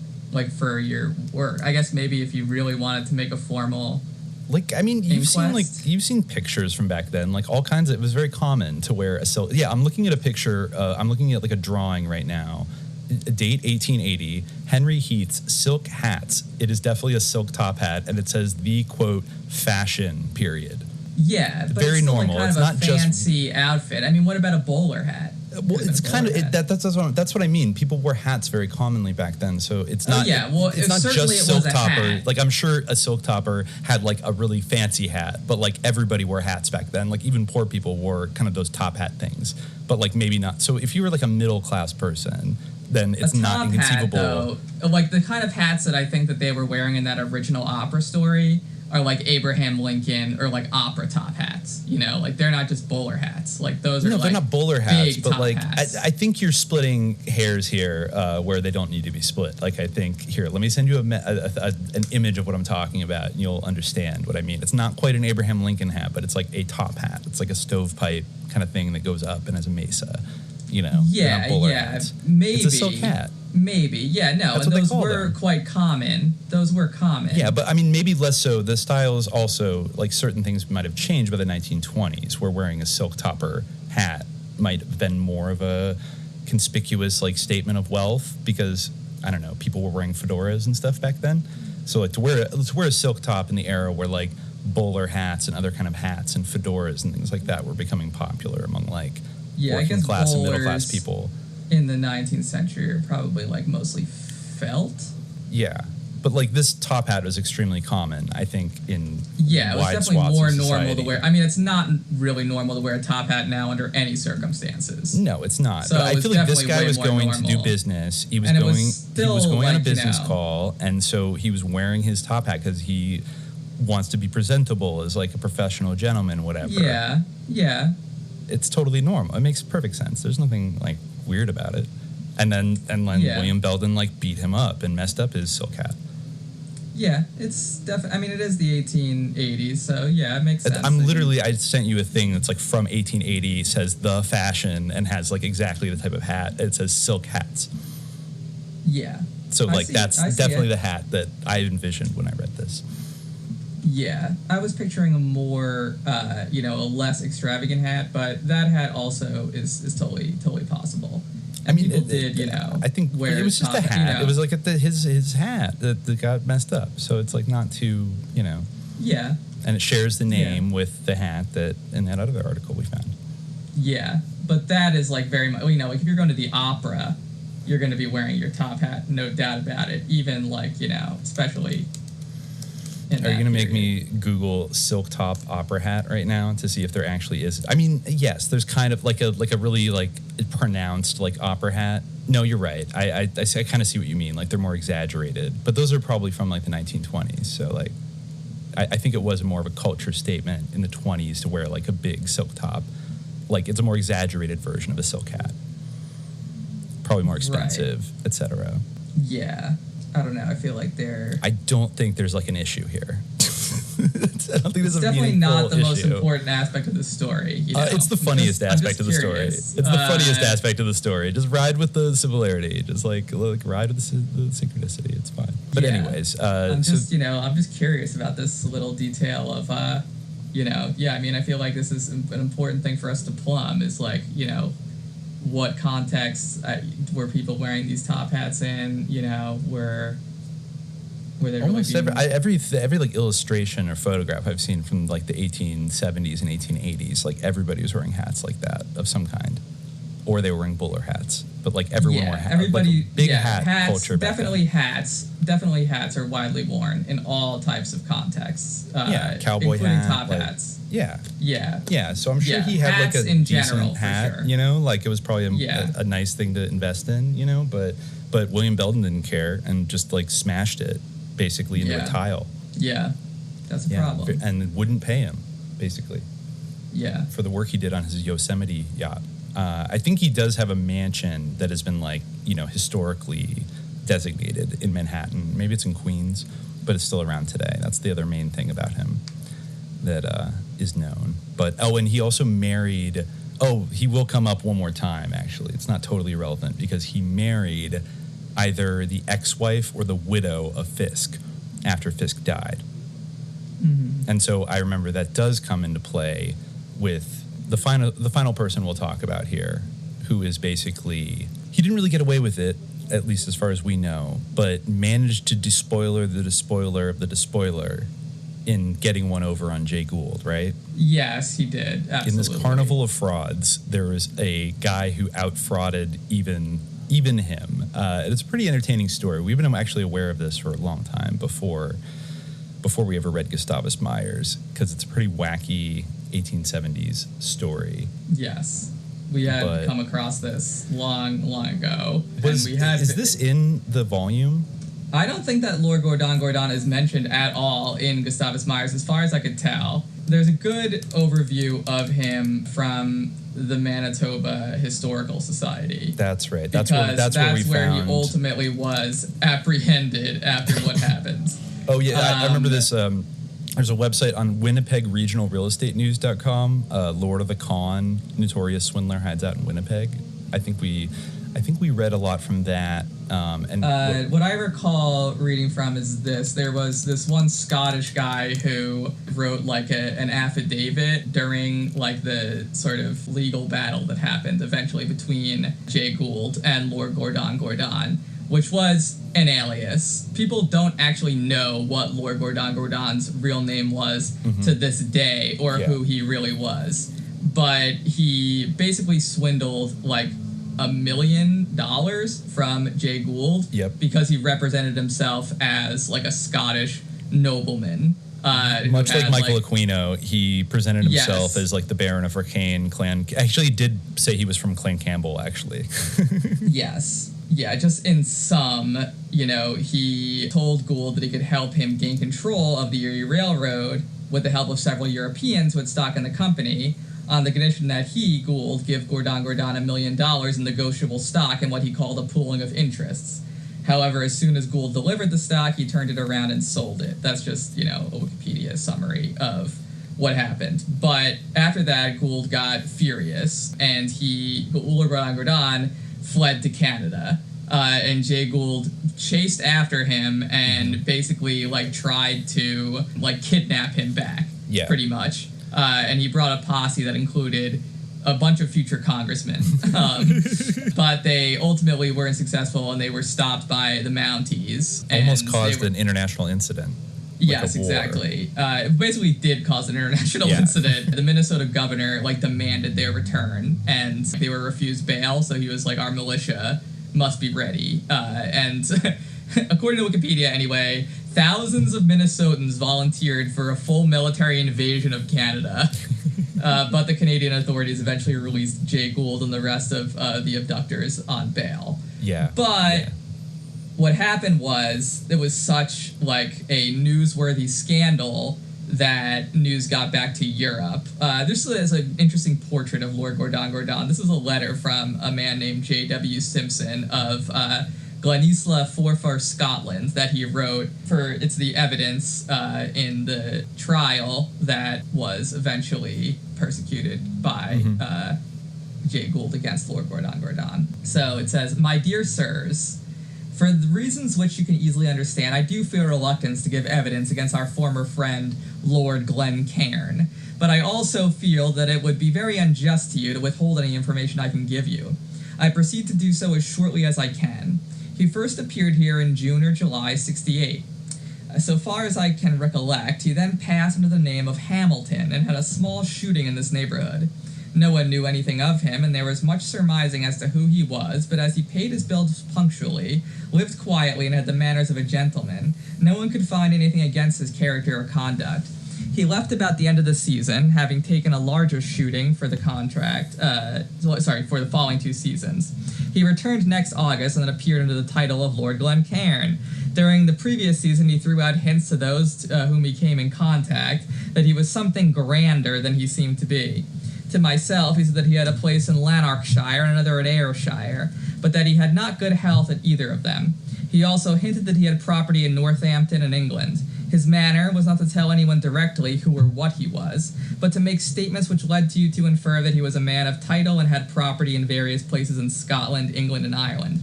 for your work? I guess maybe if you really wanted to make a formal you've seen pictures from back then, all kinds of. It was very common to wear a silk. Yeah, I'm looking at a picture. I'm looking at a drawing right now. Date 1880. Henry Heath's silk hats. It is definitely a silk top hat, and it says the quote fashion period. Yeah, but very it's normal. Kind it's of not a fancy outfit. I mean, what about a bowler hat? Well, it's kind of that's what I mean. People wore hats very commonly back then, so it's not. It's not just silk topper. Like I'm sure a silk topper had like a really fancy hat, but like everybody wore hats back then. Like even poor people wore kind of those top hat things, but like maybe not. So if you were like a middle class person, then it's not inconceivable. Hat, though, like the kind of hats that I think that they were wearing in that original opera story are like Abraham Lincoln or like opera top hats, you know, like they're not just bowler hats. Like those are they're not bowler hats, but like hats. I think you're splitting hairs here where they don't need to be split. Like I think here, let me send you an image of what I'm talking about, and you'll understand what I mean. It's not quite an Abraham Lincoln hat, but it's like a top hat. It's like a stovepipe kind of thing that goes up and has a mesa. You know, hats. Maybe it's a silk hat. Maybe, yeah, no, and those were quite common. Those were common. Yeah, but I mean, maybe less so. The styles also, like certain things might have changed by the 1920s, where wearing a silk topper hat might have been more of a conspicuous like statement of wealth because, I don't know, people were wearing fedoras and stuff back then. So like to wear a silk top in the era where like bowler hats and other kind of hats and fedoras and things like that were becoming popular among like working class and middle class people. In the 19th century are probably like mostly felt. Yeah. But like this top hat was extremely common, I think, in it was wide definitely more normal society. to wear. I mean, it's not really normal to wear a top hat now under any circumstances. No, it's not. So but I feel like this guy was going to do business. He was going on a business call, and so he was wearing his top hat because he wants to be presentable as like a professional gentleman, whatever. Yeah. It's totally normal. It makes perfect sense. There's nothing like weird about it. And then William Belden like beat him up and messed up his silk hat. Yeah, it's definitely. I mean, it is the 1880s, so yeah, it makes sense. I sent you a thing that's like from 1880, says the fashion, and has like exactly the type of hat. It says silk hats. Yeah. So like that's definitely the hat that I envisioned when I read this. Yeah, I was picturing a more, a less extravagant hat, but that hat also is totally possible. And people did, I think wear it was just a hat. It was like his hat that got messed up. So it's like not too, Yeah. And it shares the name with the hat that in that other article we found. Yeah, but that is like very much, like if you're going to the opera, you're going to be wearing your top hat, no doubt about it. Even like, especially. Are you going to make me Google silk top opera hat right now to see if there actually is? I mean, yes, there's kind of like a really like pronounced like opera hat. No, you're right. I kind of see what you mean. Like they're more exaggerated, but those are probably from like the 1920s. So like, I think it was more of a culture statement in the 20s to wear like a big silk top. Like it's a more exaggerated version of a silk hat. Probably more expensive, etc. Yeah. I don't know. I feel like I don't think there's like an issue here. I don't think there's definitely not the most important aspect of the story. It's the funniest aspect of the story. It's the funniest aspect of the story. Just ride with the similarity. Just like ride with the synchronicity. It's fine. But anyways, I'm just curious about this little detail of, I mean, I feel like this is an important thing for us to plumb. Is like, what contexts were people wearing these top hats in? Were they almost really every like illustration or photograph I've seen from like the 1870s and 1880s, like everybody was wearing hats like that of some kind, or they were wearing bowler hats. But like everyone wore hats. Everybody, like big hat culture. Definitely hats are widely worn in all types of contexts. Cowboy including hat, top like, hats. Yeah. So I'm sure he had like a in decent general, hat, like it was probably a nice thing to invest in, but William Belden didn't care and just like smashed it basically into a tile. Yeah, that's a problem. And wouldn't pay him, basically. Yeah. For the work he did on his Yosemite yacht. I think he does have a mansion that has been like, historically designated in Manhattan. Maybe it's in Queens, but it's still around today. That's the other main thing about him that is known. But, and he also married, he will come up one more time, actually. It's not totally irrelevant because he married either the ex-wife or the widow of Fisk after Fisk died. Mm-hmm. And so I remember that does come into play with the final person we'll talk about here, who is basically, he didn't really get away with it, at least as far as we know, but managed to despoiler the despoiler of the despoiler in getting one over on Jay Gould, right? Yes, he did. Absolutely. In this carnival of frauds, there was a guy who out-frauded even him. It's a pretty entertaining story. We've been actually aware of this for a long time before we ever read Gustavus Myers, because it's a pretty wacky 1870s story. Yes. We had come across this long ago. Is this in the volume? I don't think that Lord Gordon is mentioned at all in Gustavus Myers, as far as I could tell. There's a good overview of him from the Manitoba Historical Society. That's right. That's where he ultimately was apprehended after what happened. Oh, yeah. I remember this. There's a website on WinnipegRegionalRealEstateNews.com. Lord of the Con, notorious swindler, hides out in Winnipeg. I think we read a lot from that. What I recall reading from is this. There was this one Scottish guy who wrote like an affidavit during like the sort of legal battle that happened eventually between Jay Gould and Lord Gordon, which was an alias. People don't actually know what Lord Gordon's real name was to this day, or who he really was. But he basically swindled like $1 million from Jay Gould because he represented himself as like a Scottish nobleman. Much like Michael Aquino, he presented himself as like the Baron of Ricane clan. Actually, he did say he was from Clan Campbell, actually. Yes. Yeah, just in sum, he told Gould that he could help him gain control of the Erie Railroad with the help of several Europeans who had stock in the company, on the condition that he, Gould, give Gordon $1 million in negotiable stock in what he called a pooling of interests. However, as soon as Gould delivered the stock, he turned it around and sold it. That's just, a Wikipedia summary of what happened. But after that, Gould got furious, and Gordon fled to Canada. And Jay Gould chased after him and basically, tried to, kidnap him back, pretty much. And he brought a posse that included a bunch of future congressmen. But they ultimately weren't successful, and they were stopped by the Mounties. Almost caused an international incident. Yes, exactly. It basically did cause an international incident. The Minnesota governor, demanded their return, and they were refused bail, so he was like, our militia must be ready. And according to Wikipedia, anyway, thousands of Minnesotans volunteered for a full military invasion of Canada. But the Canadian authorities eventually released Jay Gould and the rest of the abductors on bail. But what happened was, it was such a newsworthy scandal that news got back to Europe. This is an interesting portrait of Lord Gordon. This is a letter from a man named J.W. Simpson of Glenisla, Forfar, Scotland, that he wrote it's the evidence in the trial that was eventually persecuted by Jay Gould against Lord Gordon. So it says, "My dear sirs, for the reasons which you can easily understand, I do feel reluctance to give evidence against our former friend, Lord Glencairn, but I also feel that it would be very unjust to you to withhold any information I can give you. I proceed to do so as shortly as I can. He first appeared here in June or July, 68. So far as I can recollect, he then passed under the name of Hamilton and had a small shooting in this neighborhood. No one knew anything of him, and there was much surmising as to who he was, but as he paid his bills punctually, lived quietly, and had the manners of a gentleman, no one could find anything against his character or conduct. He left about the end of the season, having taken a larger shooting for the for the following 2 seasons. He returned next August and then appeared under the title of Lord Glencairn. During the previous season, he threw out hints to those whom he came in contact that he was something grander than he seemed to be. To myself, he said that he had a place in Lanarkshire and another in Ayrshire, but that he had not good health at either of them. He also hinted that he had property in Northampton and England. His manner was not to tell anyone directly who or what he was, but to make statements which led you to infer that he was a man of title and had property in various places in Scotland, England, and Ireland.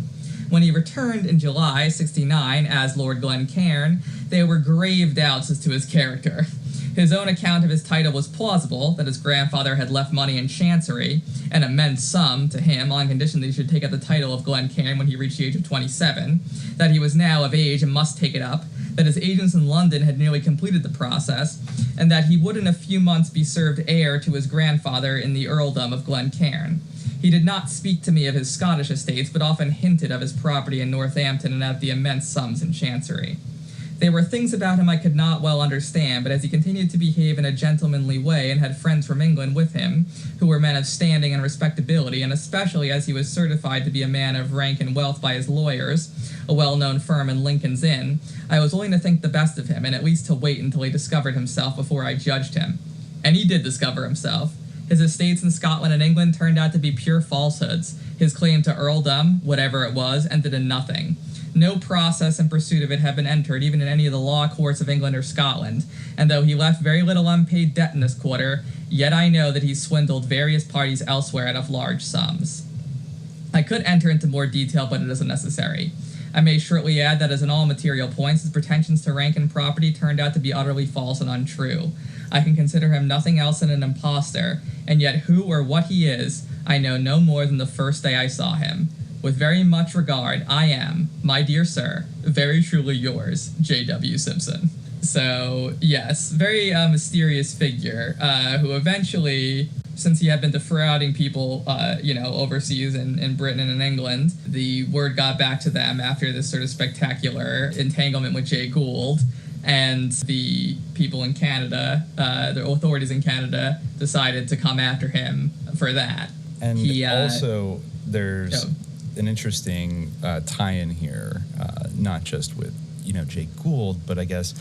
When he returned in July 69 as Lord Glencairn, there were grave doubts as to his character. His own account of his title was plausible, that his grandfather had left money in Chancery, an immense sum, to him on condition that he should take up the title of Glencairn when he reached the age of 27, that he was now of age and must take it up, that his agents in London had nearly completed the process, and that he would in a few months be served heir to his grandfather in the earldom of Glencairn. He did not speak to me of his Scottish estates, but often hinted of his property in Northampton and of the immense sums in Chancery. There were things about him I could not well understand, but as he continued to behave in a gentlemanly way and had friends from England with him, who were men of standing and respectability, and especially as he was certified to be a man of rank and wealth by his lawyers, a well-known firm in Lincoln's Inn, I was willing to think the best of him, and at least to wait until he discovered himself before I judged him. And he did discover himself. His estates in Scotland and England turned out to be pure falsehoods. His claim to earldom, whatever it was, ended in nothing. No process in pursuit of it had been entered, even in any of the law courts of England or Scotland, and though he left very little unpaid debt in this quarter, yet I know that he swindled various parties elsewhere out of large sums. I could enter into more detail, but it isn't necessary. I may shortly add that as in all material points, his pretensions to rank and property turned out to be utterly false and untrue. I can consider him nothing else than an impostor, and yet who or what he is, I know no more than the first day I saw him. With very much regard, I am, my dear sir, very truly yours, J.W. Simpson. So, yes, very mysterious figure, who eventually, since he had been defrauding people, overseas in Britain and in England, the word got back to them after this sort of spectacular entanglement with Jay Gould, and the people in Canada, the authorities in Canada, decided to come after him for that. And also, there's an interesting tie-in here, not just with, Jay Gould, but I guess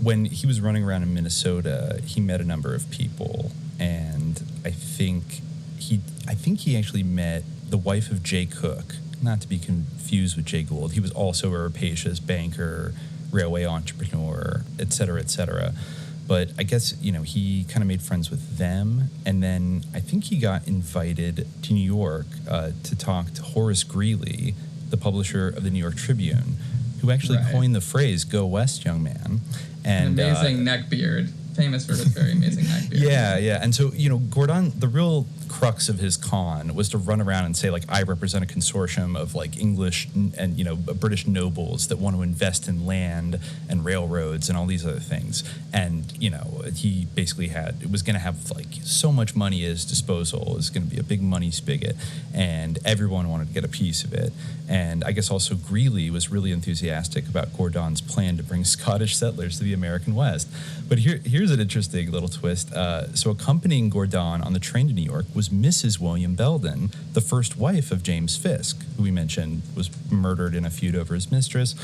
when he was running around in Minnesota, he met a number of people, and I think he actually met the wife of Jay Cook, not to be confused with Jay Gould. He was also a rapacious banker, railway entrepreneur, et cetera, et cetera. But I guess, he kind of made friends with them. And then I think he got invited to New York to talk to Horace Greeley, the publisher of the New York Tribune, who actually coined the phrase, "Go West, young man." And an amazing neckbeard. Famous for his very amazing neckbeard. Yeah. And so, Gordon, the real crux of his con was to run around and say, I represent a consortium of, English and, British nobles that want to invest in land and railroads and all these other things. And, he basically was going to have, so much money at his disposal. It was going to be a big money spigot, and everyone wanted to get a piece of it. And I guess also Greeley was really enthusiastic about Gordon's plan to bring Scottish settlers to the American West. But here's an interesting little twist. So accompanying Gordon on the train to New York was Mrs. William Belden, the first wife of James Fisk, who we mentioned was murdered in a feud over his mistress.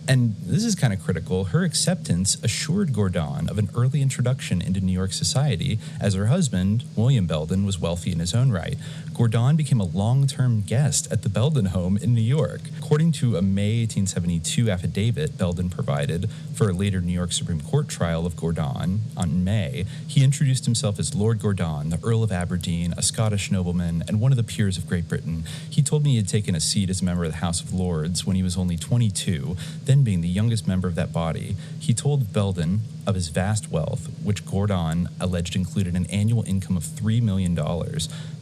And this is kind of critical. Her acceptance assured Gordon of an early introduction into New York society, as her husband, William Belden, was wealthy in his own right. Gordon became a long-term guest at the Belden home in New York. According to a May 1872 affidavit Belden provided for a later New York Supreme Court trial of Gordon on May, he introduced himself as Lord Gordon, the Earl of Aberdeen, a Scottish nobleman, and one of the peers of Great Britain. He told me he had taken a seat as a member of the House of Lords when he was only 22, then being the youngest member of that body. He told Belden of his vast wealth, which Gordon alleged included an annual income of $3 million.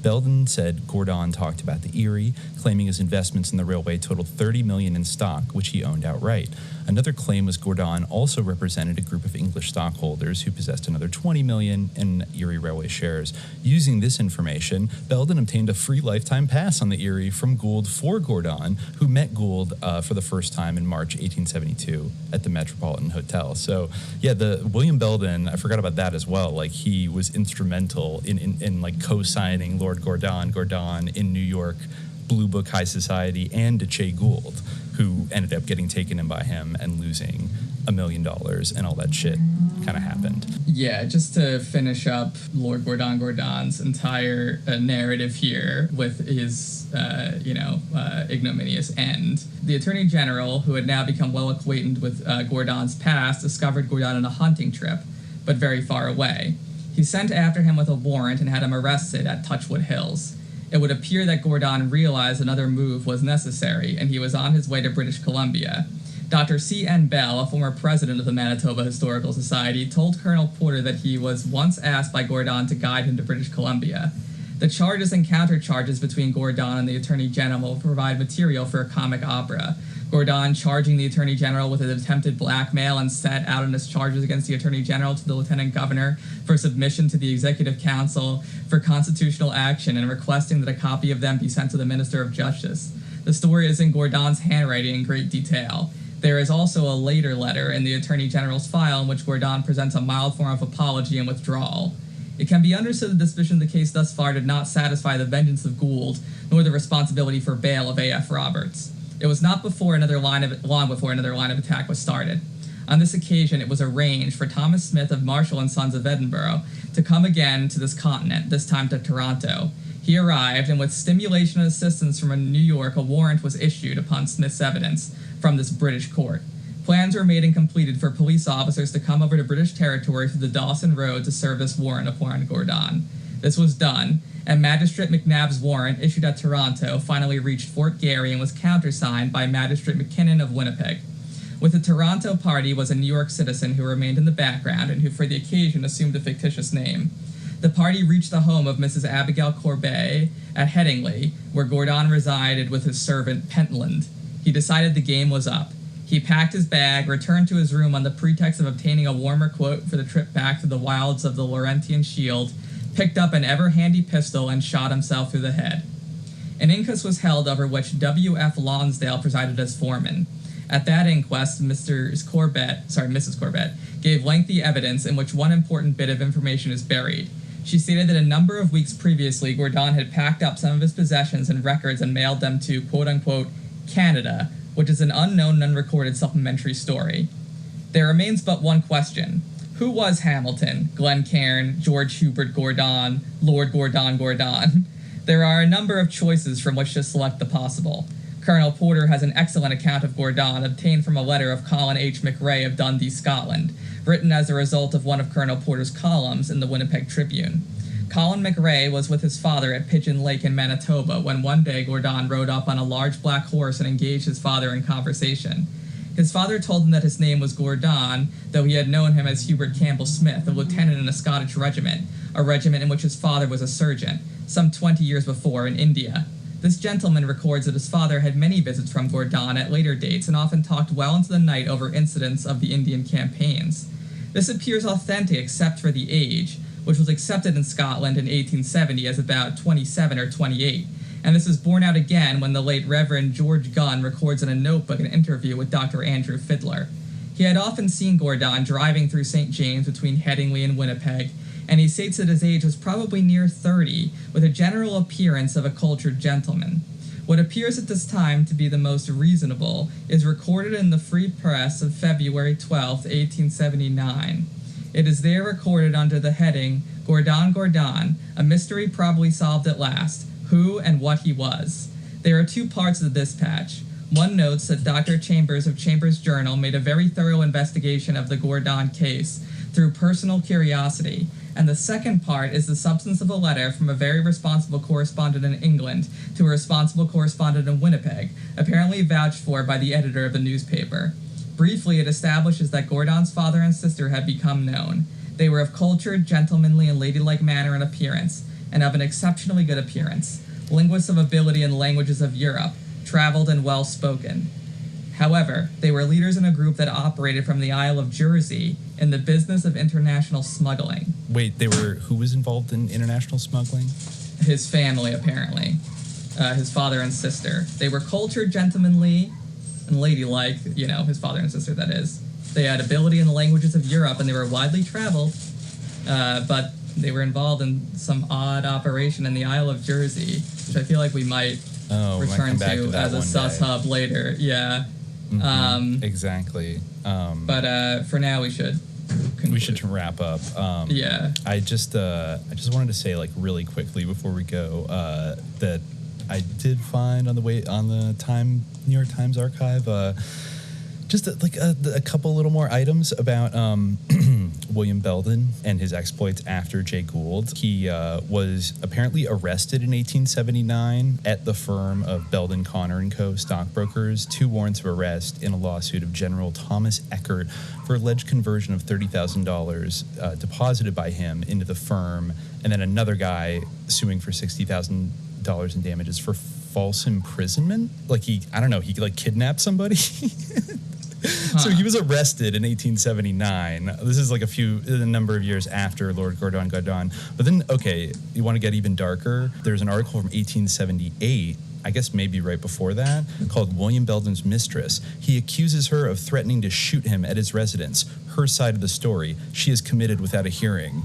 Belden said Gordon talked about the Erie, claiming his investments in the railway totaled $30 million in stock, which he owned outright. Another claim was Gordon also represented a group of English stockholders who possessed another $20 million in Erie Railway shares. Using this information, Belden obtained a free lifetime pass on the Erie from Gould for Gordon, who met Gould for the first time in March 1872 at the Metropolitan Hotel. So, yeah, the William Belden, I forgot about that as well. He was instrumental in co-signing Lord Gordon in New York Blue Book High Society, and to Jay Gould, who ended up getting taken in by him and losing $1 million, and all that shit kind of happened. Yeah, just to finish up Lord Gordon's entire narrative here with his, ignominious end. The Attorney General, who had now become well acquainted with Gordon's past, discovered Gordon on a hunting trip, but very far away. He sent after him with a warrant and had him arrested at Touchwood Hills. It would appear that Gordon realized another move was necessary, and he was on his way to British Columbia. Dr. C.N. Bell, a former president of the Manitoba Historical Society, told Colonel Porter that he was once asked by Gordon to guide him to British Columbia. The charges and countercharges between Gordon and the Attorney General will provide material for a comic opera. Gordon charging the Attorney General with an attempted blackmail and set out on his charges against the Attorney General to the Lieutenant Governor for submission to the Executive Council for constitutional action and requesting that a copy of them be sent to the Minister of Justice. The story is in Gordon's handwriting in great detail. There is also a later letter in the Attorney General's file in which Gordon presents a mild form of apology and withdrawal. It can be understood that the suspicion of the case thus far did not satisfy the vengeance of Gould, nor the responsibility for bail of A.F. Roberts. It was not long before another line of attack was started. On this occasion, it was arranged for Thomas Smith of Marshall & Sons of Edinburgh to come again to this continent, this time to Toronto. He arrived, and with stimulation and assistance from New York, a warrant was issued upon Smith's evidence from this British court. Plans were made and completed for police officers to come over to British territory through the Dawson Road to serve this warrant upon Gordon. This was done, and Magistrate McNabb's warrant, issued at Toronto, finally reached Fort Garry and was countersigned by Magistrate McKinnon of Winnipeg. With the Toronto party was a New York citizen who remained in the background and who for the occasion assumed a fictitious name. The party reached the home of Mrs. Abigail Corbet at Headingley, where Gordon resided with his servant Pentland. He decided the game was up. He packed his bag, returned to his room on the pretext of obtaining a warmer quote for the trip back to the wilds of the Laurentian Shield, picked up an ever-handy pistol, and shot himself through the head. An inquest was held over which W.F. Lonsdale presided as foreman. At that inquest, Mrs. Corbett gave lengthy evidence in which one important bit of information is buried. She stated that a number of weeks previously, Gordon had packed up some of his possessions and records and mailed them to, quote-unquote, Canada, which is an unknown and unrecorded supplementary story. There remains but one question. Who was Hamilton, Glencairn, George Hubert Gordon, Lord Gordon? There are a number of choices from which to select the possible. Colonel Porter has an excellent account of Gordon obtained from a letter of Colin H. McRae of Dundee, Scotland, written as a result of one of Colonel Porter's columns in the Winnipeg Tribune. Colin McRae was with his father at Pigeon Lake in Manitoba when one day Gordon rode up on a large black horse and engaged his father in conversation. His father told him that his name was Gordon, though he had known him as Hubert Campbell Smith, a lieutenant in a Scottish regiment, a regiment in which his father was a surgeon, some 20 years before in India. This gentleman records that his father had many visits from Gordon at later dates and often talked well into the night over incidents of the Indian campaigns. This appears authentic except for the age, which was accepted in Scotland in 1870 as about 27 or 28, and this is borne out again when the late Reverend George Gunn records in a notebook an interview with Dr. Andrew Fiddler. He had often seen Gordon driving through St. James between Headingley and Winnipeg, and he states that his age was probably near 30, with a general appearance of a cultured gentleman. What appears at this time to be the most reasonable is recorded in the Free Press of February 12, 1879. It is there recorded under the heading, Gordon, a mystery probably solved at last, who and what he was. There are two parts of the dispatch. One notes that Dr. Chambers of Chambers' Journal made a very thorough investigation of the Gordon case through personal curiosity, and the second part is the substance of a letter from a very responsible correspondent in England to a responsible correspondent in Winnipeg, apparently vouched for by the editor of the newspaper. Briefly, it establishes that Gordon's father and sister had become known. They were of cultured, gentlemanly, and ladylike manner and appearance, and of an exceptionally good appearance, linguists of ability in languages of Europe, traveled and well-spoken. However, they were leaders in a group that operated from the Isle of Jersey in the business of international smuggling. Wait, who was involved in international smuggling? His family, apparently. His father and sister. They were cultured, gentlemanly, and ladylike, his father and sister, that is. They had ability in the languages of Europe, and they were widely traveled, but they were involved in some odd operation in the Isle of Jersey, which I feel like we might return to as a sus hub later. Yeah. Mm-hmm. Exactly. But for now, we should conclude. We should wrap up. Yeah. I just wanted to say, really quickly before we go, that I did find on the New York Times archive, just a couple little more items about William Belden and his exploits after Jay Gould. He was apparently arrested in 1879 at the firm of Belden, Connor & Co. stockbrokers. 2 warrants of arrest in a lawsuit of General Thomas Eckert for alleged conversion of $30,000 deposited by him into the firm, and then another guy suing for $60,000 in damages for false imprisonment. Like he like kidnapped somebody. So he was arrested in 1879. This is like a number of years after Lord Gordon. But then, okay, you want to get even darker? There's an article from 1878, I guess maybe right before that, called William Belden's Mistress. He accuses her of threatening to shoot him at his residence. Her side of the story, she is committed without a hearing.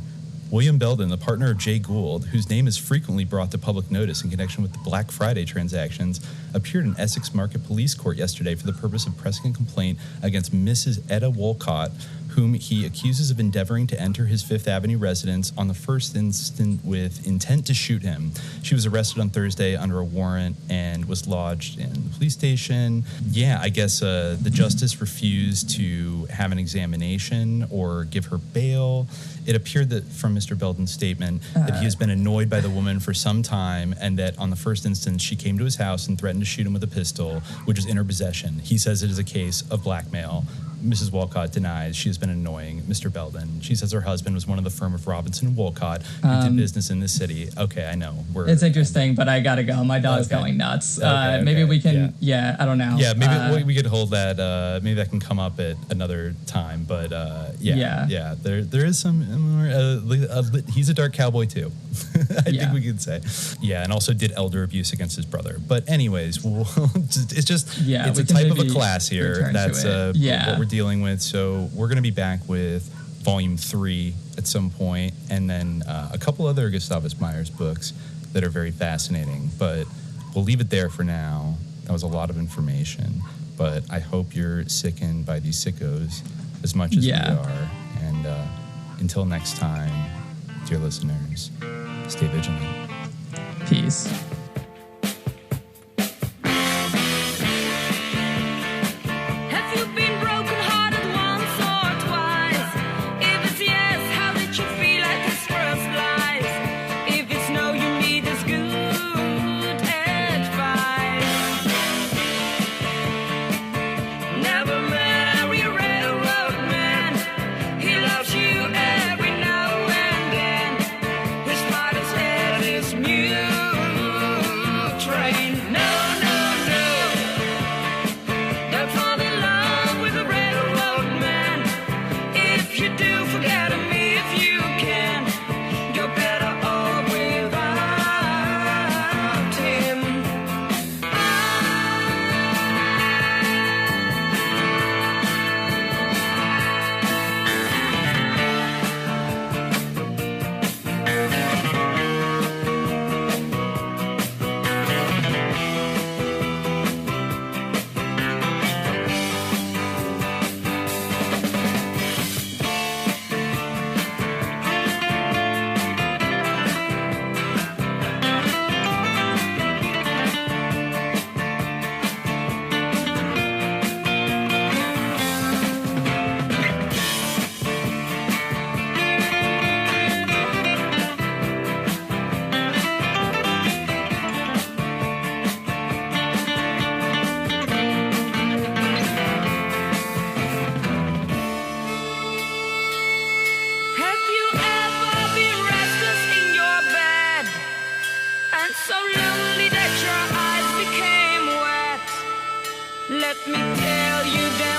William Belden, the partner of Jay Gould, whose name is frequently brought to public notice in connection with the Black Friday transactions, appeared in Essex Market Police Court yesterday for the purpose of pressing a complaint against Mrs. Etta Wolcott, whom he accuses of endeavoring to enter his Fifth Avenue residence on the first instant with intent to shoot him. She was arrested on Thursday under a warrant and was lodged in the police station. Yeah, I guess the justice refused to have an examination or give her bail. It appeared that from Mr. Belden's statement that he has been annoyed by the woman for some time, and that on the first instance she came to his house and threatened to shoot him with a pistol, which is in her possession. He says it is a case of blackmail. Mrs. Wolcott denies she has been annoying Mr. Belden. She says her husband was one of the firm of Robinson and Wolcott who did business in this city. Okay, I know. It's interesting, but I gotta go. My dog's going nuts. Maybe we can, I don't know. Yeah, maybe we could hold that. Maybe that can come up at another time. But there is some more. He's a dark cowboy too. I think we could say. Yeah, and also did elder abuse against his brother. But anyways, it's a type of a class here. That's what we're dealing with. So we're going to be back with Volume 3 at some point, and then a couple other Gustavus Myers books that are very fascinating. But we'll leave it there for now. That was a lot of information, but I hope you're sickened by these sickos as much as we are. And until next time, dear listeners, stay vigilant. Peace. Let me tell you that